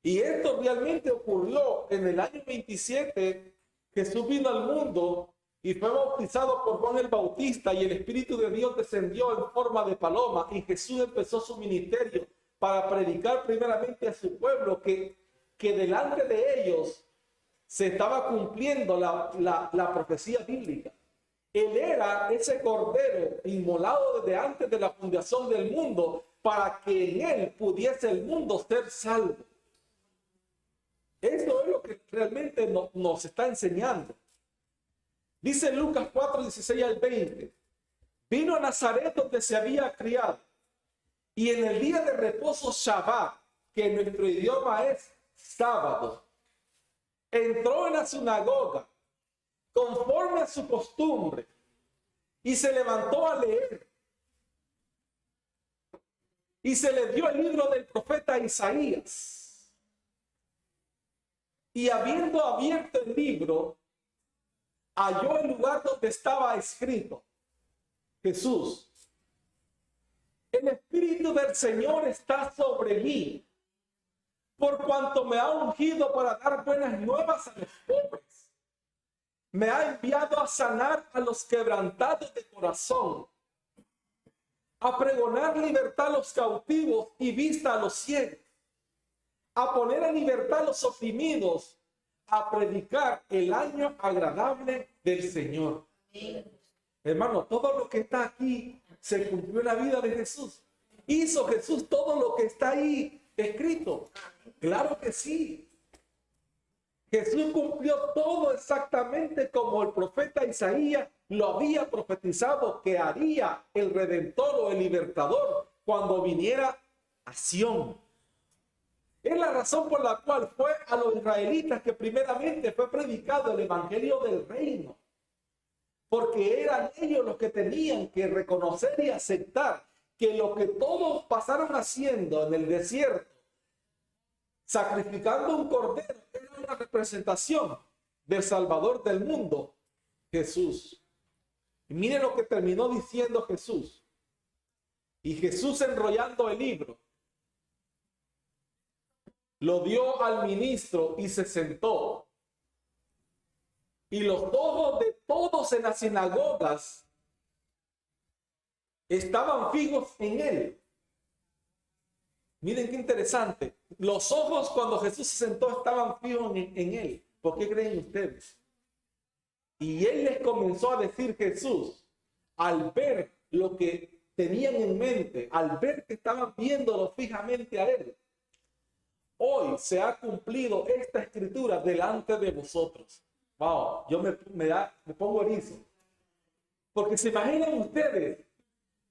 Y esto realmente ocurrió en el año 27. Jesús vino al mundo y fue bautizado por Juan el Bautista y el Espíritu de Dios descendió en forma de paloma y Jesús empezó su ministerio para predicar primeramente a su pueblo que delante de ellos se estaba cumpliendo la profecía bíblica. Él era ese cordero inmolado desde antes de la fundación del mundo para que en él pudiese el mundo ser salvo. Eso es lo que realmente nos está enseñando. Dice Lucas 4:16 al 20. Vino a Nazaret donde se había criado y en el día de reposo Shabbat, que en nuestro idioma es sábado, entró en la sinagoga conforme a su costumbre y se levantó a leer. Y se le dio el libro del profeta Isaías. Y habiendo abierto el libro, halló el lugar donde estaba escrito: Jesús, el Espíritu del Señor está sobre mí, por cuanto me ha ungido para dar buenas nuevas a los pobres. Me ha enviado a sanar a los quebrantados de corazón, a pregonar libertad a los cautivos y vista a los ciegos, a poner en libertad a los oprimidos, a predicar el año agradable del Señor. Hermano, todo lo que está aquí se cumplió en la vida de Jesús. ¿Hizo Jesús todo lo que está ahí escrito? Claro que sí. Jesús cumplió todo exactamente como el profeta Isaías lo había profetizado que haría el Redentor o el Libertador cuando viniera a Sión. Es la razón por la cual fue a los israelitas que primeramente fue predicado el Evangelio del Reino. Porque eran ellos los que tenían que reconocer y aceptar que lo que todos pasaron haciendo en el desierto, sacrificando un cordero, era una representación del Salvador del mundo, Jesús. Y miren lo que terminó diciendo Jesús. Y Jesús, enrollando el libro, lo dio al ministro y se sentó. Y los ojos de todos en las sinagogas estaban fijos en él. Miren qué interesante. Los ojos cuando Jesús se sentó estaban fijos en él. ¿Por qué creen ustedes? Y él les comenzó a decir, Jesús, al ver lo que tenían en mente, al ver que estaban viéndolo fijamente a él, hoy se ha cumplido esta escritura delante de vosotros. Wow, yo me pongo erizo. Porque se imaginan ustedes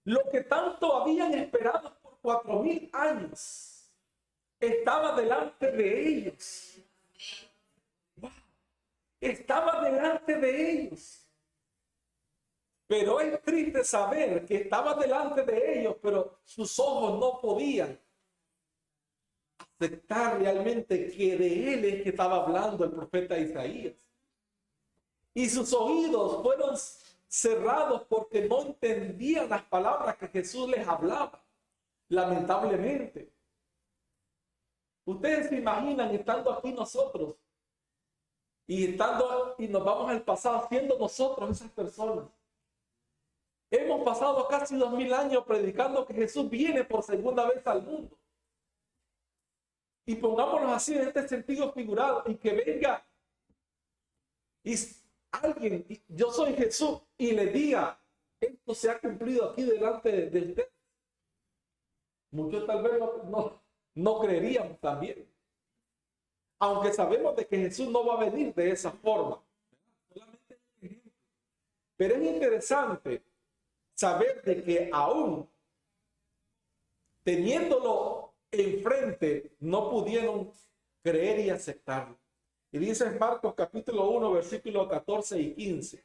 lo que tanto habían esperado por 4000 años. Estaba delante de ellos. Wow, estaba delante de ellos. Pero es triste saber que estaba delante de ellos, pero sus ojos no podían aceptar realmente que de él es que estaba hablando el profeta Isaías. Y sus oídos fueron cerrados porque no entendían las palabras que Jesús les hablaba, lamentablemente. Ustedes se imaginan estando aquí nosotros y nos vamos al pasado siendo nosotros esas personas. Hemos pasado casi 2000 años predicando que Jesús viene por segunda vez al mundo. Y pongámonos así en este sentido figurado, y que venga y alguien, yo soy Jesús, y le diga, esto se ha cumplido aquí delante de usted. Muchos tal vez no creeríamos también. Aunque sabemos de que Jesús no va a venir de esa forma. Solamente un ejemplo. Pero es interesante saber de que aún teniéndolo enfrente, no pudieron creer y aceptarlo. Y dice en Marcos capítulo 1, versículos 14 y 15.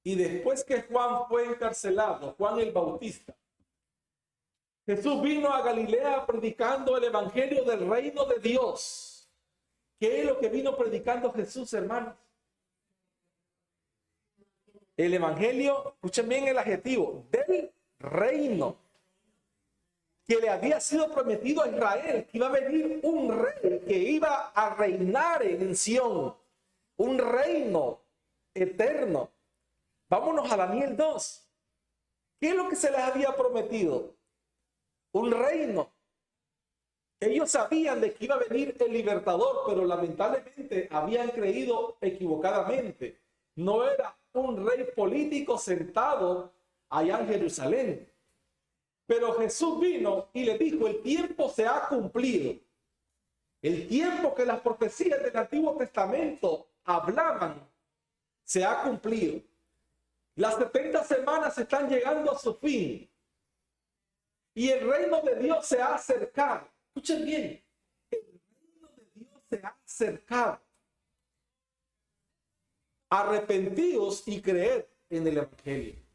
Y después que Juan fue encarcelado, Juan el Bautista, Jesús vino a Galilea predicando el evangelio del reino de Dios. ¿Qué es lo que vino predicando Jesús, hermanos? El evangelio, escuchen bien el adjetivo, del reino, que le había sido prometido a Israel, que iba a venir un rey que iba a reinar en Sión, un reino eterno. Vámonos a Daniel 2. ¿Qué es lo que se les había prometido? Un reino. Ellos sabían de que iba a venir el libertador, pero lamentablemente habían creído equivocadamente. No era un rey político sentado allá en Jerusalén. Pero Jesús vino y le dijo, el tiempo se ha cumplido. El tiempo que las profecías del Antiguo Testamento hablaban se ha cumplido. Las 70 semanas están llegando a su fin. Y el reino de Dios se ha acercado. Escuchen bien. El reino de Dios se ha acercado. Arrepentidos y creer en el evangelio.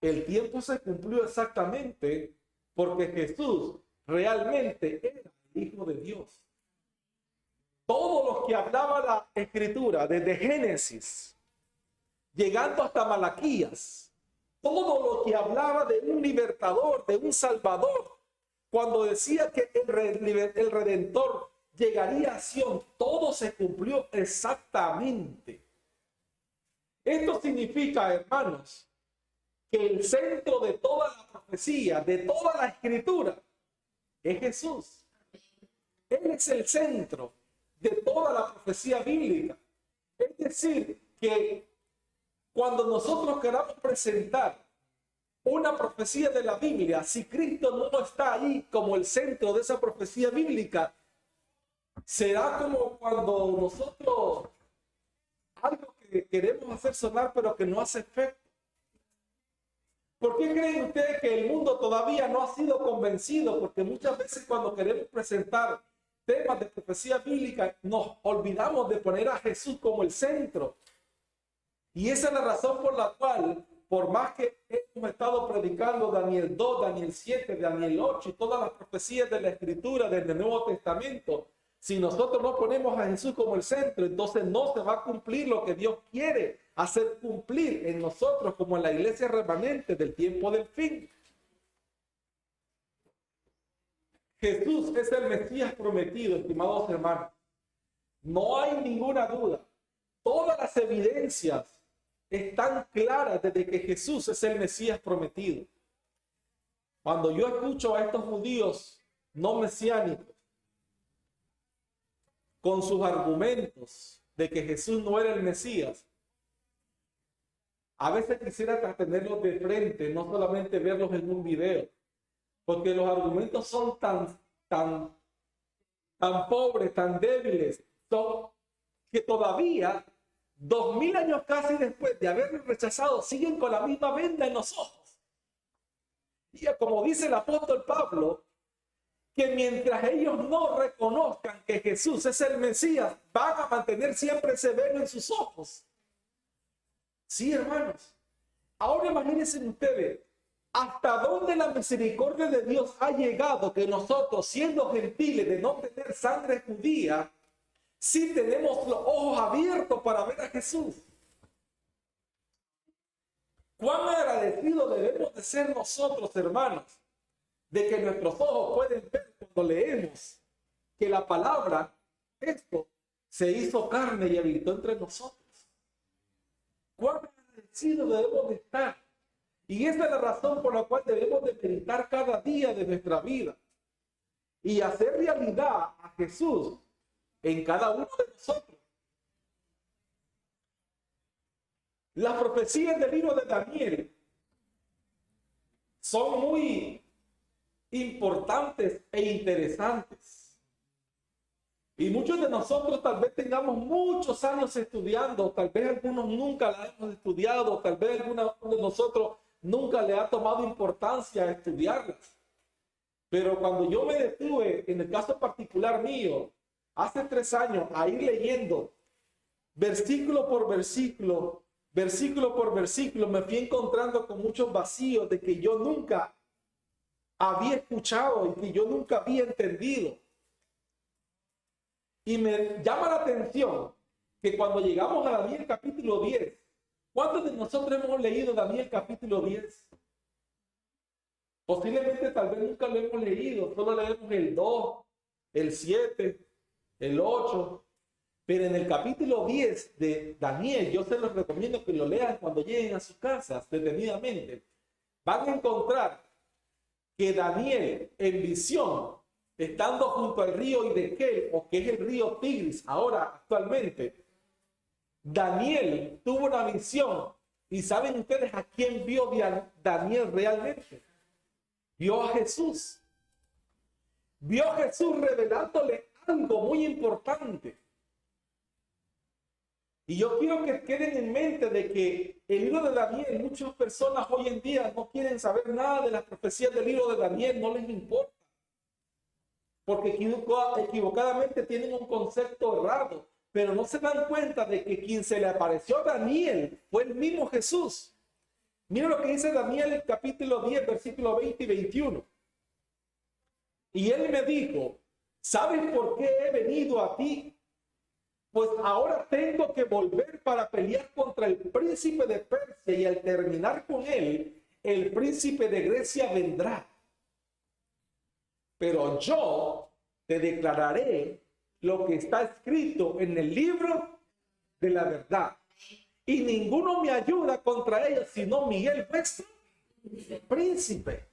El tiempo se cumplió exactamente porque Jesús realmente era el Hijo de Dios. Todos los que hablaba la Escritura, desde Génesis, llegando hasta Malaquías, todo lo que hablaba de un libertador, de un salvador, cuando decía que el Redentor llegaría a Sión, todo se cumplió exactamente. Esto significa, hermanos, que el centro de toda la profecía, de toda la escritura, es Jesús. Él es el centro de toda la profecía bíblica. Es decir, que cuando nosotros queramos presentar una profecía de la Biblia, si Cristo no está ahí como el centro de esa profecía bíblica, será como cuando nosotros algo que queremos hacer sonar pero que no hace efecto. ¿Por qué creen ustedes que el mundo todavía no ha sido convencido? Porque muchas veces cuando queremos presentar temas de profecía bíblica nos olvidamos de poner a Jesús como el centro. Y esa es la razón por la cual, por más que hemos estado predicando Daniel 2, Daniel 7, Daniel 8 y todas las profecías de la Escritura del Nuevo Testamento, si nosotros no ponemos a Jesús como el centro, entonces no se va a cumplir lo que Dios quiere hacer cumplir en nosotros como en la iglesia remanente del tiempo del fin. Jesús es el Mesías prometido, estimados hermanos. No hay ninguna duda. Todas las evidencias están claras desde que Jesús es el Mesías prometido. Cuando yo escucho a estos judíos no mesiánicos con sus argumentos de que Jesús no era el Mesías, a veces quisiera tenerlos de frente, no solamente verlos en un video, porque los argumentos son tan pobres, tan débiles, que todavía 2000 años casi después de haberlos rechazado, siguen con la misma venda en los ojos. Y como dice el apóstol Pablo, que mientras ellos no reconozcan que Jesús es el Mesías, van a mantener siempre ese velo en sus ojos. Sí, hermanos. Ahora imagínense ustedes, hasta dónde la misericordia de Dios ha llegado, que nosotros, siendo gentiles, de no tener sangre judía, sí tenemos los ojos abiertos para ver a Jesús. Cuán agradecidos debemos de ser nosotros, hermanos, de que nuestros ojos pueden ver cuando leemos que la palabra, esto, se hizo carne y habitó entre nosotros. Cuán agradecidos debemos de estar. Y esa es la razón por la cual debemos de meditar cada día de nuestra vida y hacer realidad a Jesús en cada uno de nosotros. Las profecías del libro de Daniel son muy importantes e interesantes. Y muchos de nosotros tal vez tengamos muchos años estudiando, tal vez algunos nunca la hemos estudiado, tal vez alguno de nosotros nunca le ha tomado importancia a estudiarlas. Pero cuando yo me detuve, en el caso particular mío, hace 3 años, a ir leyendo versículo por versículo, me fui encontrando con muchos vacíos de que yo nunca había escuchado y que yo nunca había entendido. Y me llama la atención que cuando llegamos a Daniel capítulo 10, ¿cuántos de nosotros hemos leído Daniel capítulo 10? Posiblemente tal vez nunca lo hemos leído, solo leemos el 2, el 7, el 8. Pero en el capítulo 10 de Daniel, yo se los recomiendo que lo lean cuando lleguen a sus casas detenidamente. Van a encontrar que Daniel en visión, estando junto al río Hiddekel, o que es el río Tigris ahora actualmente, Daniel tuvo una visión. ¿Y saben ustedes a quién vio Daniel realmente? Vio a Jesús. Vio a Jesús revelándole algo muy importante. Y yo quiero que queden en mente de que el libro de Daniel, muchas personas hoy en día no quieren saber nada de las profecías del libro de Daniel, no les importa. Porque equivocadamente tienen un concepto errado, pero no se dan cuenta de que quien se le apareció a Daniel fue el mismo Jesús. Mira lo que dice Daniel capítulo 10, versículos 20 y 21. Y él me dijo, ¿sabes por qué he venido a ti? Pues ahora tengo que volver para pelear contra el príncipe de Persia, y al terminar con él, el príncipe de Grecia vendrá. Pero yo te declararé lo que está escrito en el libro de la verdad. Y ninguno me ayuda contra ellos, sino Miguel vuestro príncipe.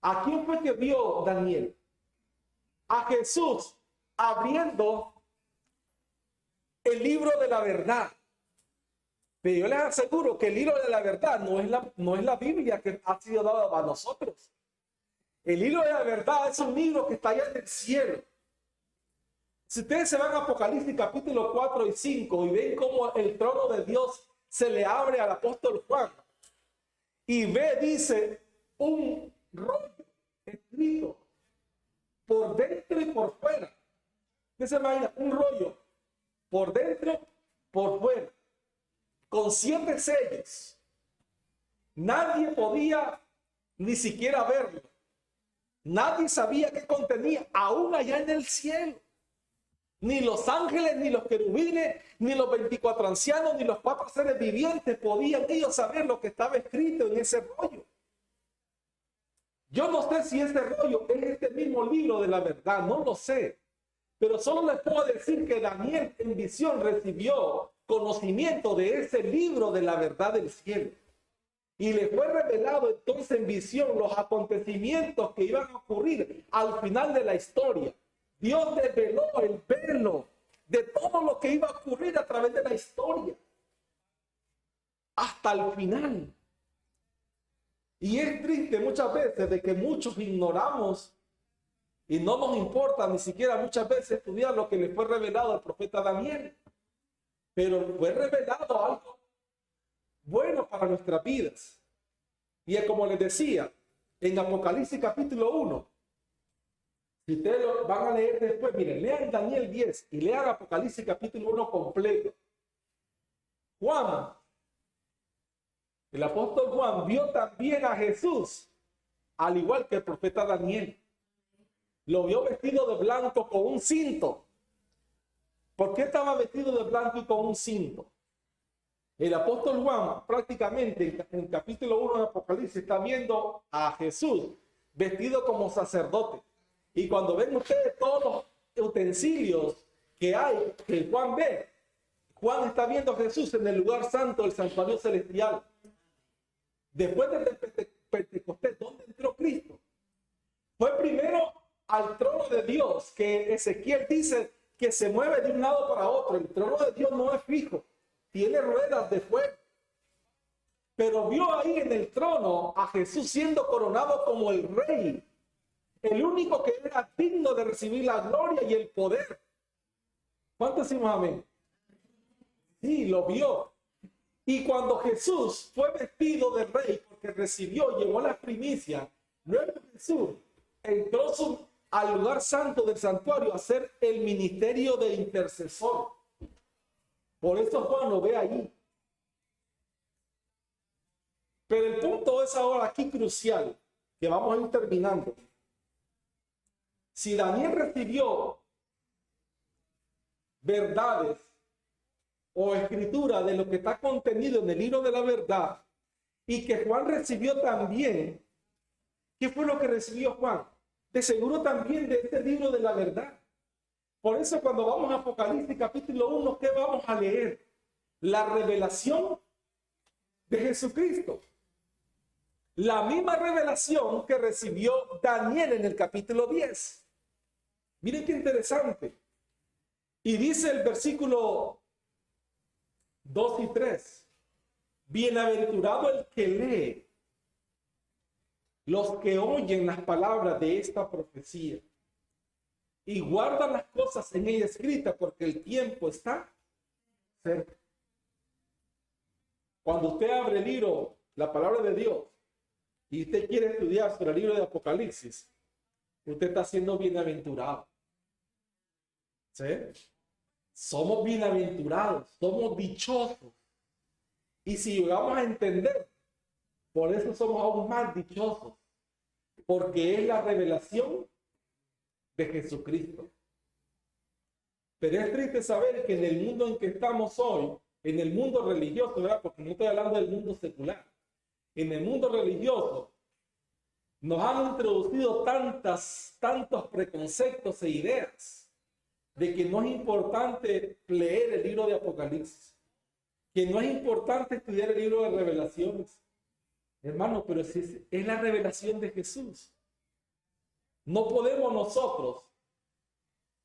¿A quién fue que vio Daniel? A Jesús abriendo el libro de la verdad. Pero yo les aseguro que el libro de la verdad no es la Biblia que ha sido dada a nosotros. El libro de la verdad es un libro que está allá en el cielo. Si ustedes se van a Apocalipsis capítulo 4 y 5 y ven cómo el trono de Dios se le abre al apóstol Juan y ve, dice, un rollo escrito por dentro y por fuera. ¿Qué se imagina? Un rollo por dentro, por fuera, con 7 sellos. Nadie podía ni siquiera verlo. Nadie sabía qué contenía, aún allá en el cielo. Ni los ángeles, ni los querubines, ni los 24 ancianos, ni los 4 seres vivientes podían ellos saber lo que estaba escrito en ese rollo. Yo no sé si ese rollo es este mismo libro de la verdad, no lo sé. Pero solo les puedo decir que Daniel en visión recibió conocimiento de ese libro de la verdad del cielo. Y le fue revelado entonces en visión los acontecimientos que iban a ocurrir al final de la historia. Dios desveló el velo de todo lo que iba a ocurrir a través de la historia. Hasta el final. Y es triste muchas veces de que muchos ignoramos y no nos importa ni siquiera muchas veces estudiar lo que le fue revelado al profeta Daniel. Pero fue revelado algo bueno para nuestras vidas. Y es como les decía, en Apocalipsis capítulo 1, si ustedes lo van a leer después, miren, lean Daniel 10 y lean Apocalipsis capítulo 1 completo. Juan, el apóstol Juan, vio también a Jesús, al igual que el profeta Daniel. Lo vio vestido de blanco con un cinto. ¿Por qué estaba vestido de blanco y con un cinto? El apóstol Juan prácticamente en el capítulo 1 de Apocalipsis está viendo a Jesús vestido como sacerdote. Y cuando ven ustedes todos los utensilios que hay, que Juan ve, Juan está viendo a Jesús en el lugar santo del santuario celestial. Después de Pentecostés, ¿dónde entró Cristo? Fue primero al trono de Dios, que Ezequiel dice que se mueve de un lado para otro. El trono de Dios no es fijo, tiene ruedas de fuego. Pero vio ahí en el trono a Jesús siendo coronado como el rey. el único que era digno de recibir la gloria y el poder. ¿Cuántos decimos amén? Sí, lo vio. Y cuando Jesús fue vestido de rey, porque recibió, llevó las primicias, luego Jesús entró al lugar santo del santuario a hacer el ministerio de intercesor. Por eso Juan lo ve ahí. Pero el punto es ahora aquí crucial, que vamos a ir terminando. Si Daniel recibió verdades o escritura de lo que está contenido en el libro de la verdad, y que Juan recibió también, ¿qué fue lo que recibió Juan? De seguro también de este libro de la verdad. Por eso cuando vamos a Apocalipsis capítulo 1, ¿qué vamos a leer? La revelación de Jesucristo. La misma revelación que recibió Daniel en el capítulo 10. Miren qué interesante. Y dice el versículo 2 y 3. Bienaventurado el que lee, los que oyen las palabras de esta profecía y guardan las cosas en ella escritas, porque el tiempo está cerca. Cuando usted abre el libro, la palabra de Dios, y usted quiere estudiar sobre el libro de Apocalipsis, usted está siendo bienaventurado. ¿Sí? Somos bienaventurados, somos dichosos. Y si llegamos a entender, por eso somos aún más dichosos, porque es la revelación de Jesucristo. Pero es triste saber que en el mundo en que estamos hoy, en el mundo religioso, ¿verdad? Porque no estoy hablando del mundo secular, en el mundo religioso nos han introducido tantos preconceptos e ideas de que no es importante leer el libro de Apocalipsis, que no es importante estudiar el libro de Revelaciones. Hermano, pero es la revelación de Jesús. No podemos nosotros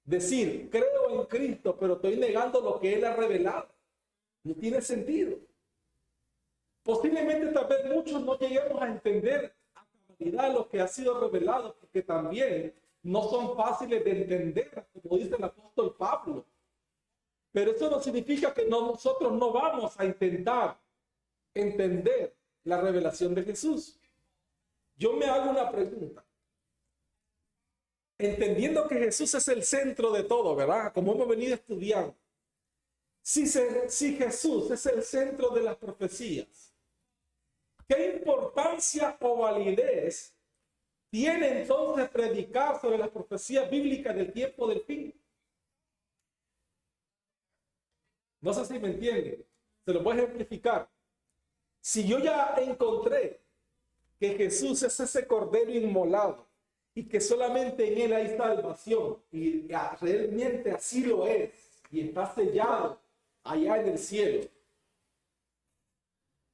decir, creo en Cristo, pero estoy negando lo que Él ha revelado. No tiene sentido. Posiblemente tal vez muchos no lleguemos a entender a cabalidad lo que ha sido revelado, porque también no son fáciles de entender, como dice el apóstol Pablo. Pero eso no significa que nosotros no vamos a intentar entender la revelación de Jesús. Yo me hago una pregunta. Entendiendo que Jesús es el centro de todo, ¿verdad? Como hemos venido estudiando. Si Jesús es el centro de las profecías, ¿qué importancia o validez tiene entonces predicar sobre las profecías bíblicas del tiempo del fin? No sé si me entienden. Se lo voy a ejemplificar. Si yo ya encontré que Jesús es ese cordero inmolado y que solamente en él hay salvación, y realmente así lo es, y está sellado allá en el cielo,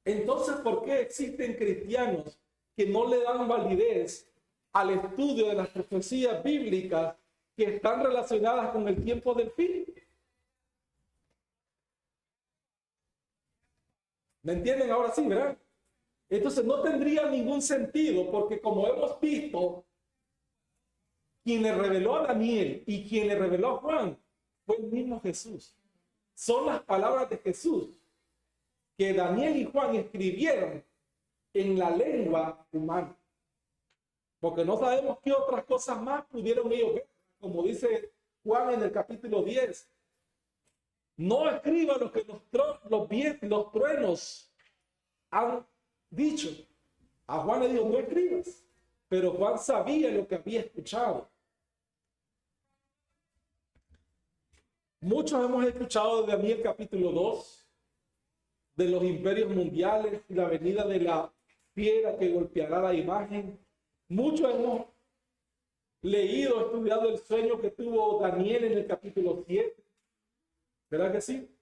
entonces ¿por qué existen cristianos que no le dan validez al estudio de las profecías bíblicas que están relacionadas con el tiempo del fin? ¿Me entienden ahora sí, verdad? Entonces no tendría ningún sentido, porque como hemos visto, quien le reveló a Daniel y quien le reveló a Juan fue el mismo Jesús. Son las palabras de Jesús que Daniel y Juan escribieron en la lengua humana. Porque no sabemos qué otras cosas más pudieron ellos ver. Como dice Juan en el capítulo 10. No escriba lo que los truenos han dicho. A Juan le dijo, no escribas. Pero Juan sabía lo que había escuchado. Muchos hemos escuchado de Daniel capítulo 2, de los imperios mundiales y la venida de la fiera que golpeará la imagen. Muchos hemos leído, estudiado el sueño que tuvo Daniel en el capítulo 7. ¿Verdad que sí?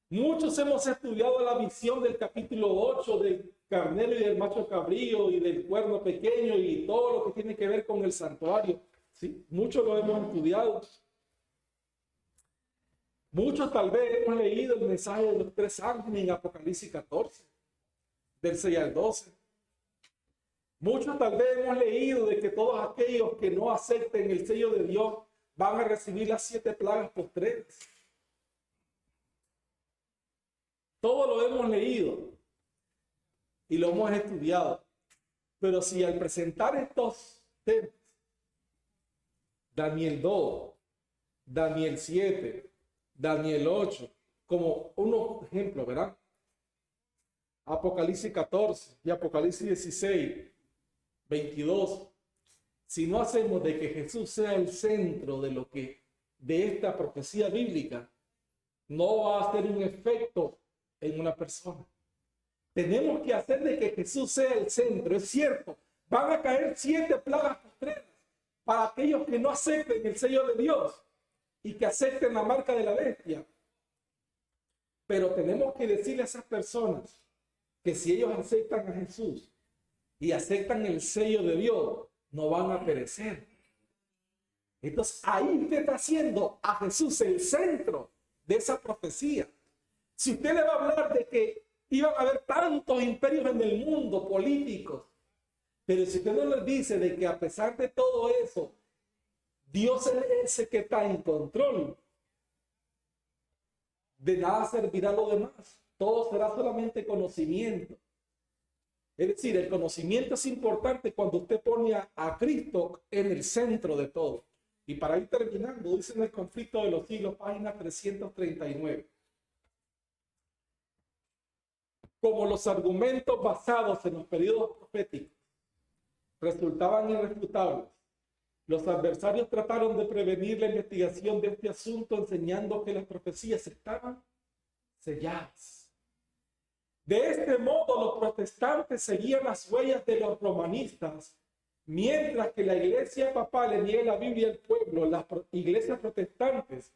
Muchos hemos estudiado la visión del capítulo 8 del carnero y del macho cabrío y del cuerno pequeño y todo lo que tiene que ver con el santuario. ¿Sí? Muchos lo hemos estudiado. Muchos tal vez hemos leído el mensaje de los 3 ángeles en Apocalipsis 14, del 6 al 12. Muchos tal vez hemos leído de que todos aquellos que no acepten el sello de Dios van a recibir las 7 plagas postreras. Todo lo hemos leído y lo hemos estudiado. Pero si al presentar estos temas, Daniel 2, Daniel 7, Daniel 8, como unos ejemplos, ¿verdad? Apocalipsis 14 y Apocalipsis 16, 22. Si no hacemos de que Jesús sea el centro de esta profecía bíblica, no va a hacer un efecto en una persona. Tenemos que hacer de que Jesús sea el centro. Es cierto, van a caer 7 plagas postreras para aquellos que no acepten el sello de Dios y que acepten la marca de la bestia. Pero tenemos que decirle a esas personas que si ellos aceptan a Jesús y aceptan el sello de Dios, no van a perecer. Entonces ahí usted está haciendo a Jesús el centro de esa profecía. Si usted le va a hablar de que iban a haber tantos imperios en el mundo políticos, pero si usted no le dice de que a pesar de todo eso, Dios es ese que está en control, de nada servirá lo demás. Todo será solamente conocimiento. Es decir, el conocimiento es importante cuando usted pone a Cristo en el centro de todo. Y para ir terminando, dice en el conflicto de los siglos, página 339. Como los argumentos basados en los periodos proféticos resultaban irrefutables, los adversarios trataron de prevenir la investigación de este asunto enseñando que las profecías estaban selladas. De este modo, los protestantes seguían las huellas de los romanistas, mientras que la iglesia papal le niega la Biblia al pueblo. Las iglesias protestantes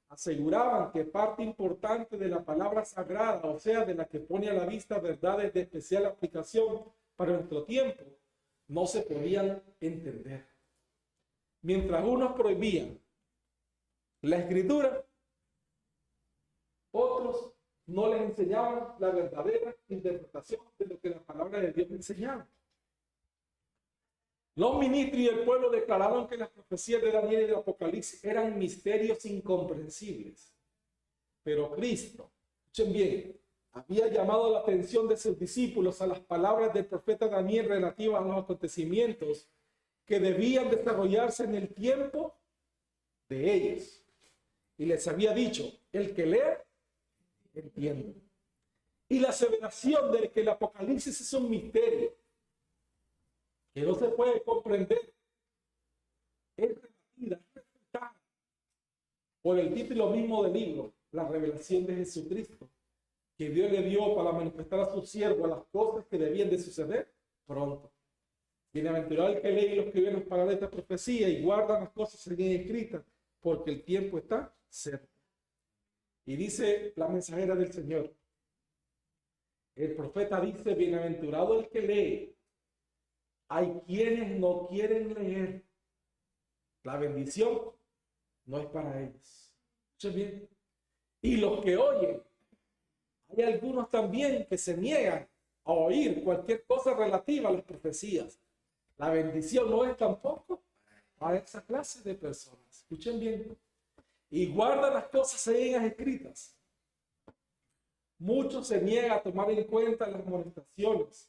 aseguraban que parte importante de la palabra sagrada, o sea, de la que pone a la vista verdades de especial aplicación para nuestro tiempo, no se podían entender. Mientras unos prohibían la escritura, otros no les enseñaban la verdadera interpretación de lo que la palabra de Dios enseñaba. Los ministros y el pueblo declararon que las profecías de Daniel y del Apocalipsis eran misterios incomprensibles. Pero Cristo, escuchen bien, había llamado la atención de sus discípulos a las palabras del profeta Daniel relativas a los acontecimientos que debían desarrollarse en el tiempo de ellos. Y les había dicho, el que lee, entiende. Y la aseveración de que el Apocalipsis es un misterio que no se puede comprender es refutada por el título mismo del libro, la revelación de Jesucristo, que Dios le dio para manifestar a su siervo las cosas que debían de suceder pronto. Bienaventurado el que lee y los que ven las palabras de esta profecía y guardan las cosas que bien escritas, porque el tiempo está cerca. Y dice la mensajera del Señor, el profeta dice, bienaventurado el que lee. Hay quienes no quieren leer. La bendición no es para ellos. Escuchen bien. Y los que oyen, hay algunos también que se niegan a oír cualquier cosa relativa a las profecías. La bendición no es tampoco para esa clase de personas. Escuchen bien. Y guardan las cosas en ellas escritas. Muchos se niegan a tomar en cuenta las amonestaciones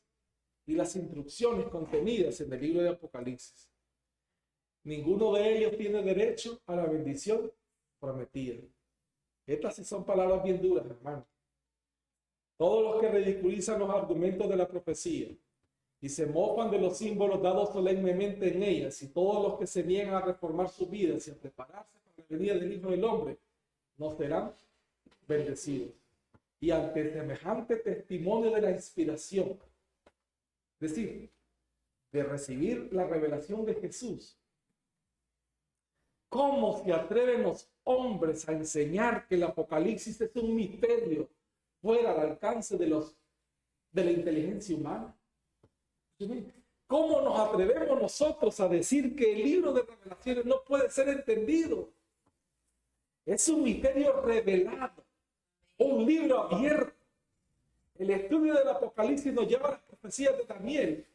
y las instrucciones contenidas en el libro de Apocalipsis. Ninguno de ellos tiene derecho a la bendición prometida. Estas sí son palabras bien duras, hermano. Todos los que ridiculizan los argumentos de la profecía y se mofan de los símbolos dados solemnemente en ellas, y todos los que se niegan a reformar sus vidas y a prepararse para la venida del Hijo del Hombre, no serán bendecidos. Y ante semejante testimonio de la inspiración, es decir, de recibir la revelación de Jesús, ¿cómo se atreven los hombres a enseñar que el Apocalipsis es un misterio fuera al alcance de la inteligencia humana? ¿Cómo nos atrevemos nosotros a decir que el libro de revelaciones no puede ser entendido? Es un misterio revelado, un libro abierto. El estudio del Apocalipsis nos lleva a las profecías de Daniel.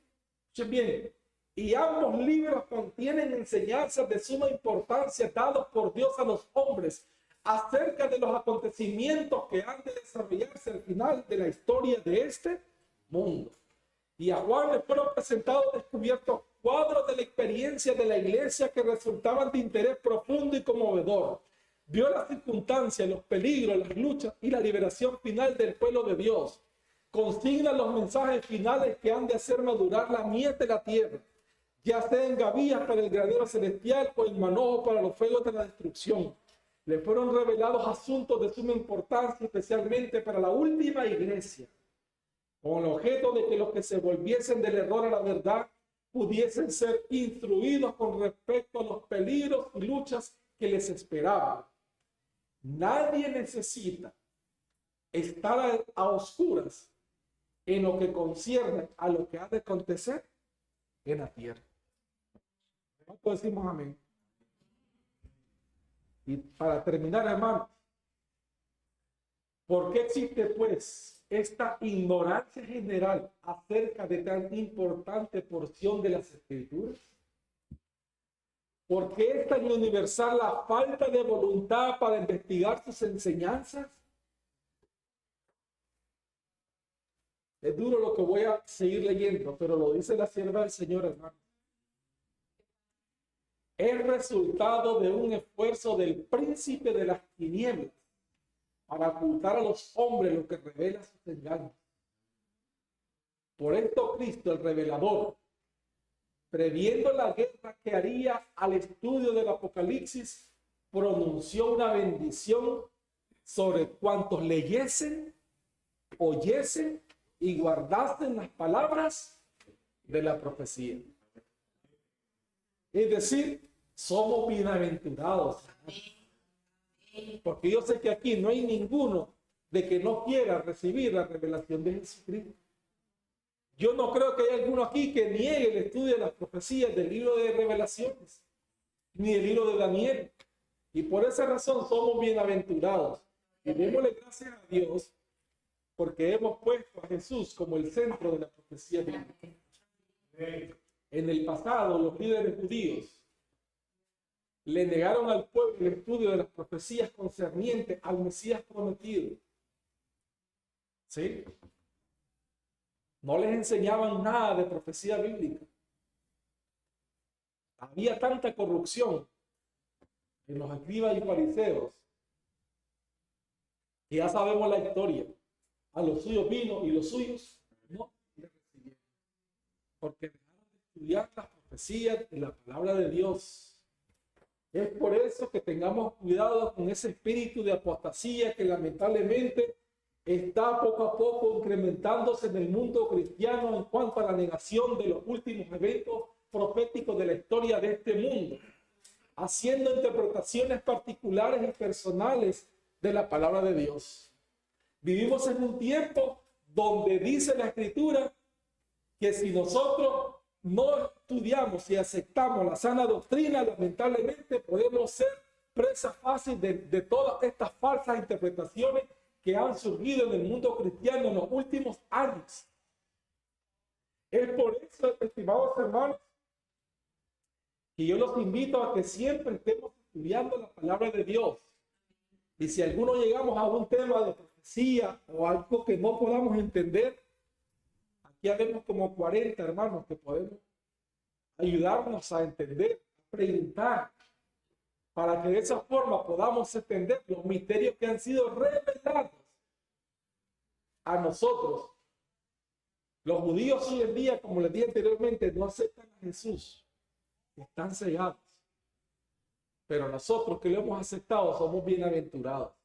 Escuchen bien, y ambos libros contienen enseñanzas de suma importancia dadas por Dios a los hombres acerca de los acontecimientos que han de desarrollarse al final de la historia de este mundo. Y a Juan le fueron presentados descubiertos cuadros de la experiencia de la iglesia que resultaban de interés profundo y conmovedor. Vio las circunstancias, los peligros, las luchas y la liberación final del pueblo de Dios. Consigna los mensajes finales que han de hacer madurar la mies de la tierra, ya sea en gavillas para el granero celestial o en manojo para los fuegos de la destrucción. Le fueron revelados asuntos de suma importancia, especialmente para la última iglesia, con el objeto de que los que se volviesen del error a la verdad pudiesen ser instruidos con respecto a los peligros y luchas que les esperaban. Nadie necesita estar a oscuras en lo que concierne a lo que ha de acontecer en la tierra. ¿Cuántos decimos amén? Y para terminar, hermanos, ¿por qué existe pues esta ignorancia general acerca de tan importante porción de las Escrituras? ¿Por qué es tan universal la falta de voluntad para investigar sus enseñanzas? Es duro lo que voy a seguir leyendo, pero lo dice la sierva del Señor, hermano. Es resultado de un esfuerzo del príncipe de las tinieblas para ocultar a los hombres lo que revela sus engaños. Por esto Cristo, el revelador, previendo la guerra que haría al estudio del Apocalipsis, pronunció una bendición sobre cuantos leyesen, oyesen y guardasen las palabras de la profecía. Es decir, somos bienaventurados. Porque yo sé que aquí no hay ninguno de que no quiera recibir la revelación de Jesucristo. Yo no creo que haya alguno aquí que niegue el estudio de las profecías del libro de Revelaciones, ni el libro de Daniel. Y por esa razón somos bienaventurados. Y démosle gracias a Dios porque hemos puesto a Jesús como el centro de la profecía bíblica. En el pasado, los líderes judíos le negaron al pueblo el estudio de las profecías concernientes al Mesías prometido. ¿Sí? No les enseñaban nada de profecía bíblica. Había tanta corrupción en los escribas y fariseos que ya sabemos la historia. A los suyos vino y los suyos no le recibieron. Porque dejaron de estudiar las profecías de la palabra de Dios. Es por eso que tengamos cuidado con ese espíritu de apostasía que lamentablemente está poco a poco incrementándose en el mundo cristiano en cuanto a la negación de los últimos eventos proféticos de la historia de este mundo, haciendo interpretaciones particulares y personales de la palabra de Dios. Vivimos en un tiempo donde dice la Escritura que si nosotros no estudiamos y aceptamos la sana doctrina, lamentablemente podemos ser presa fácil de todas estas falsas interpretaciones que han surgido en el mundo cristiano en los últimos años. Es por eso, estimados hermanos, que yo los invito a que siempre estemos estudiando la palabra de Dios. Y si alguno llegamos a un tema de profecía o algo que no podamos entender, aquí haremos como 40 hermanos que podemos ayudarnos a entender, a preguntar, para que de esa forma podamos entender los misterios que han sido revelados a nosotros. Los judíos hoy en día, como les dije anteriormente, no aceptan a Jesús, están cegados. Pero nosotros que lo hemos aceptado somos bienaventurados.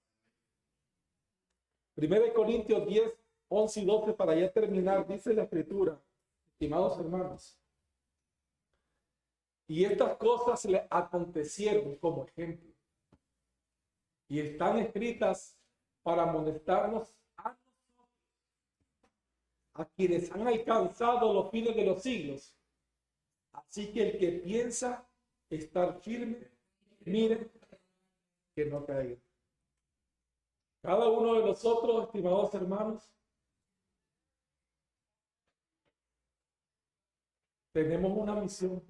1 Corintios 10, 11 y 12, para ya terminar, dice la Escritura, estimados hermanos. Y estas cosas le acontecieron como ejemplo. Y están escritas para amonestarnos a nosotros, a quienes han alcanzado los fines de los siglos. Así que el que piensa estar firme, miren que no caiga. Cada uno de nosotros, estimados hermanos, tenemos una misión,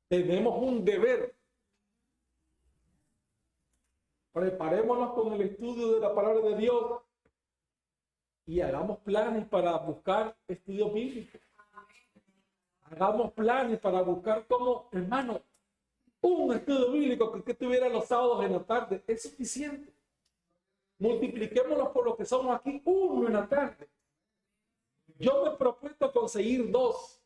tenemos un deber. Preparémonos con el estudio de la palabra de Dios y hagamos planes para buscar estudios bíblicos. Hagamos planes para buscar como, hermano, un estudio bíblico que tuviera los sábados en la tarde es suficiente. Multipliquémoslos por lo que somos aquí, uno en la tarde. Yo me he propuesto conseguir 2.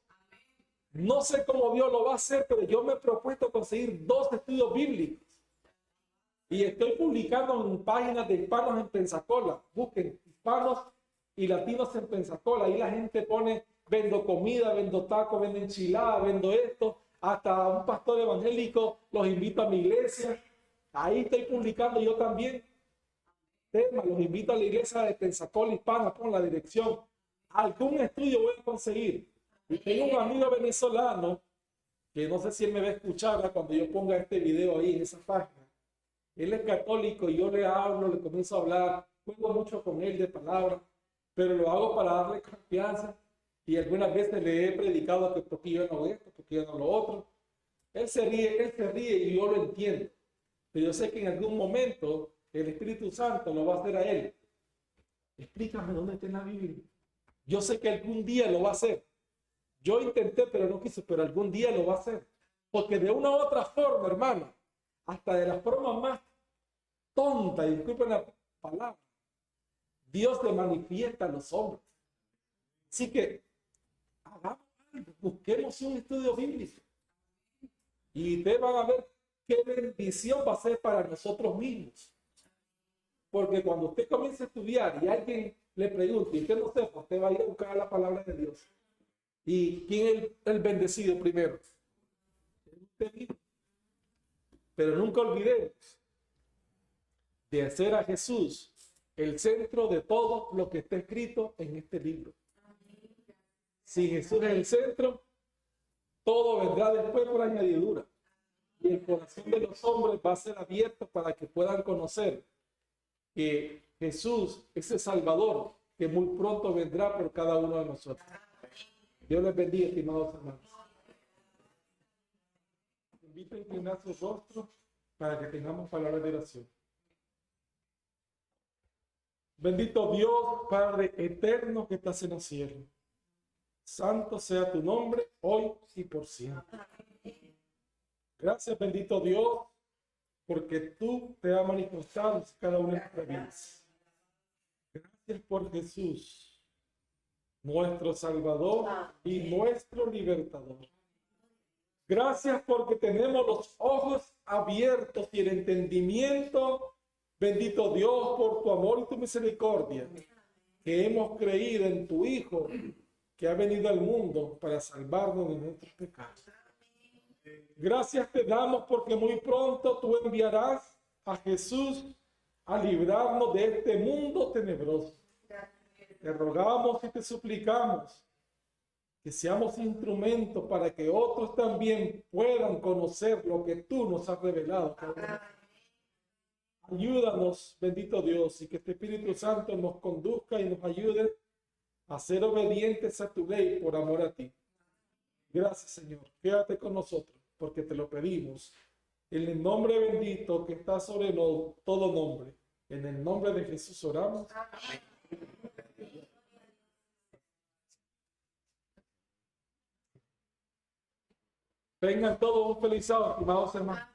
No sé cómo Dios lo va a hacer, pero yo me he propuesto conseguir 2 estudios bíblicos. Y estoy publicando en páginas de hispanos en Pensacola. Busquen hispanos y latinos en Pensacola. Ahí la gente pone, vendo comida, vendo tacos, vendo enchiladas, vendo esto. Hasta un pastor evangélico los invito a mi iglesia. Ahí estoy publicando yo también. Tema, los invito a la iglesia de Pensacola hispana, pon la dirección. Algún estudio voy a conseguir. Y tengo un amigo venezolano que no sé si él me va a escuchar cuando yo ponga este video ahí en esa página. Él es católico y yo le hablo, le comienzo a hablar, juego mucho con él de palabras, pero lo hago para darle confianza y algunas veces le he predicado que porque yo no hago esto, porque yo no lo otro. Él se ríe y yo lo entiendo, pero yo sé que en algún momento el Espíritu Santo lo va a hacer a él. Explícame dónde está en la Biblia. Yo sé que algún día lo va a hacer. Yo intenté, pero no quise, pero algún día lo va a hacer. Porque de una u otra forma, hermano, hasta de la forma más tonta, y disculpen la palabra, Dios le manifiesta a los hombres. Así que, hagamos algo, busquemos un estudio bíblico. Y ustedes van a ver qué bendición va a ser para nosotros mismos. Porque cuando usted comience a estudiar y alguien le pregunte, y usted no sepa, usted va a ir a buscar la palabra de Dios. ¿Y quién es el bendecido primero? Usted mismo. Pero nunca olvidemos de hacer a Jesús el centro de todo lo que está escrito en este libro. Si Jesús es el centro, todo vendrá después por añadidura. Y el corazón de los hombres va a ser abierto para que puedan conocer que Jesús es el Salvador, que muy pronto vendrá por cada uno de nosotros. Dios les bendiga, estimados hermanos. Invito a inclinar sus rostros para que tengamos palabras de oración. Bendito Dios, Padre eterno que estás en el cielo. Santo sea tu nombre, hoy y por siempre. Gracias, bendito Dios, porque tú te has manifestado en cada una de nuestras vidas. Gracias por Jesús, nuestro Salvador y nuestro Libertador. Gracias porque tenemos los ojos abiertos y el entendimiento, bendito Dios, por tu amor y tu misericordia, que hemos creído en tu Hijo, que ha venido al mundo para salvarnos de nuestros pecados. Gracias te damos porque muy pronto tú enviarás a Jesús a librarnos de este mundo tenebroso. Te rogamos y te suplicamos que seamos instrumentos para que otros también puedan conocer lo que tú nos has revelado. Ayúdanos, bendito Dios, y que este Espíritu Santo nos conduzca y nos ayude a ser obedientes a tu ley por amor a ti. Gracias, Señor. Quédate con nosotros, porque te lo pedimos. En el nombre bendito que está sobre todo nombre. En el nombre de Jesús oramos. Tengan todos un feliz sábado, estimados hermanos.